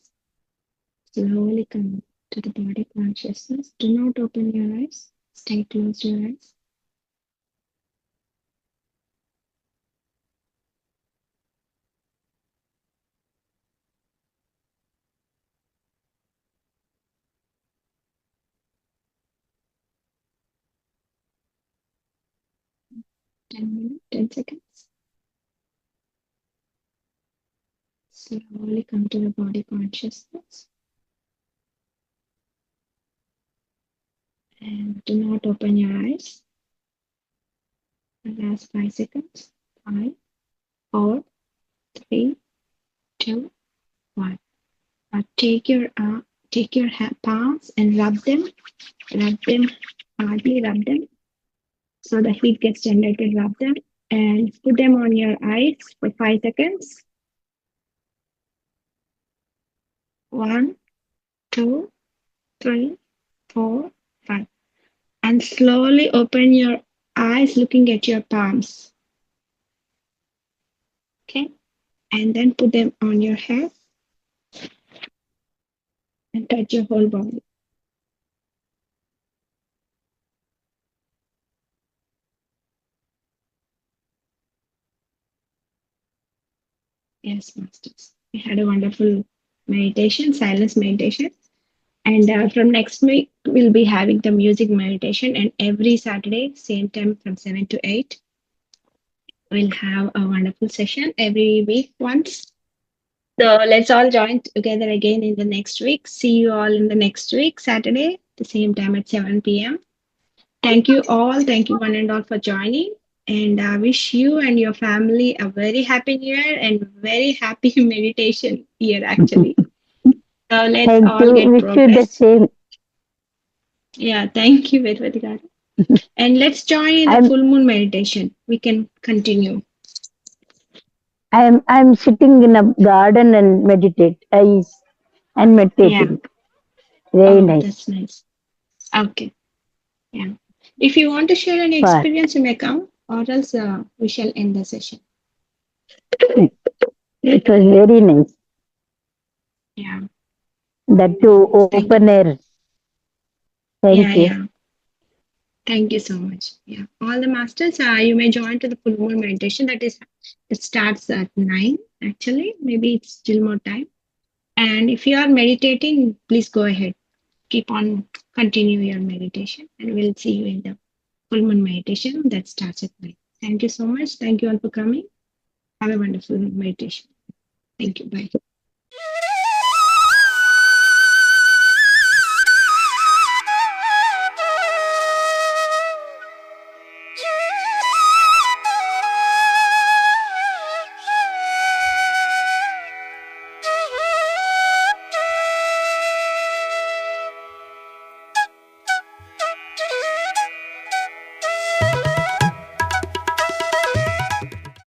Slowly come to the body consciousness. Do not open your eyes. Stay closed your eyes. Minutes, 10 seconds. Slowly come to the body consciousness. And do not open your eyes. The last 5 seconds. 5, 4, 3, 2, 1. Take your palms and rub them, hardly rub them, so the heat gets generated. Rub them and put them on your eyes for 5 seconds. 1, 2, 3, 4, 5. And slowly open your eyes looking at your palms. Okay? And then put them on your head and touch your whole body. Yes, masters. We had a wonderful meditation, silence meditation. And from next week, we'll be having the music meditation. And every Saturday, same time from 7 to 8, we'll have a wonderful session every week once. So let's all join together again in the next week. See you all in the next week, Saturday, the same time at 7 p.m. Thank you all. Thank you one and all for joining. And I wish you and your family a very happy new year and very happy meditation year, actually. So let's Thank all you. get Wish you the progress. same. Yeah, thank you, Vedvati. And let's join in the I'm full moon meditation. We can continue. I'm sitting in a garden and meditate. I'm Yeah. meditating. Very Oh, nice. that's nice. Okay. Yeah. If you want to share any Fun. experience, you may come, or else we shall end the session. It was very nice. Yeah. That too Thank you. open air. Thank you. Yeah. Thank you so much. Yeah. All the masters, you may join to the full moon meditation. It starts at 9, actually. Maybe it's still more time. And if you are meditating, please go ahead. Keep on continue your meditation, and we'll see you in the full moon meditation that starts at 9. Thank you so much. Thank you all for coming. Have a wonderful meditation. Thank you. Bye.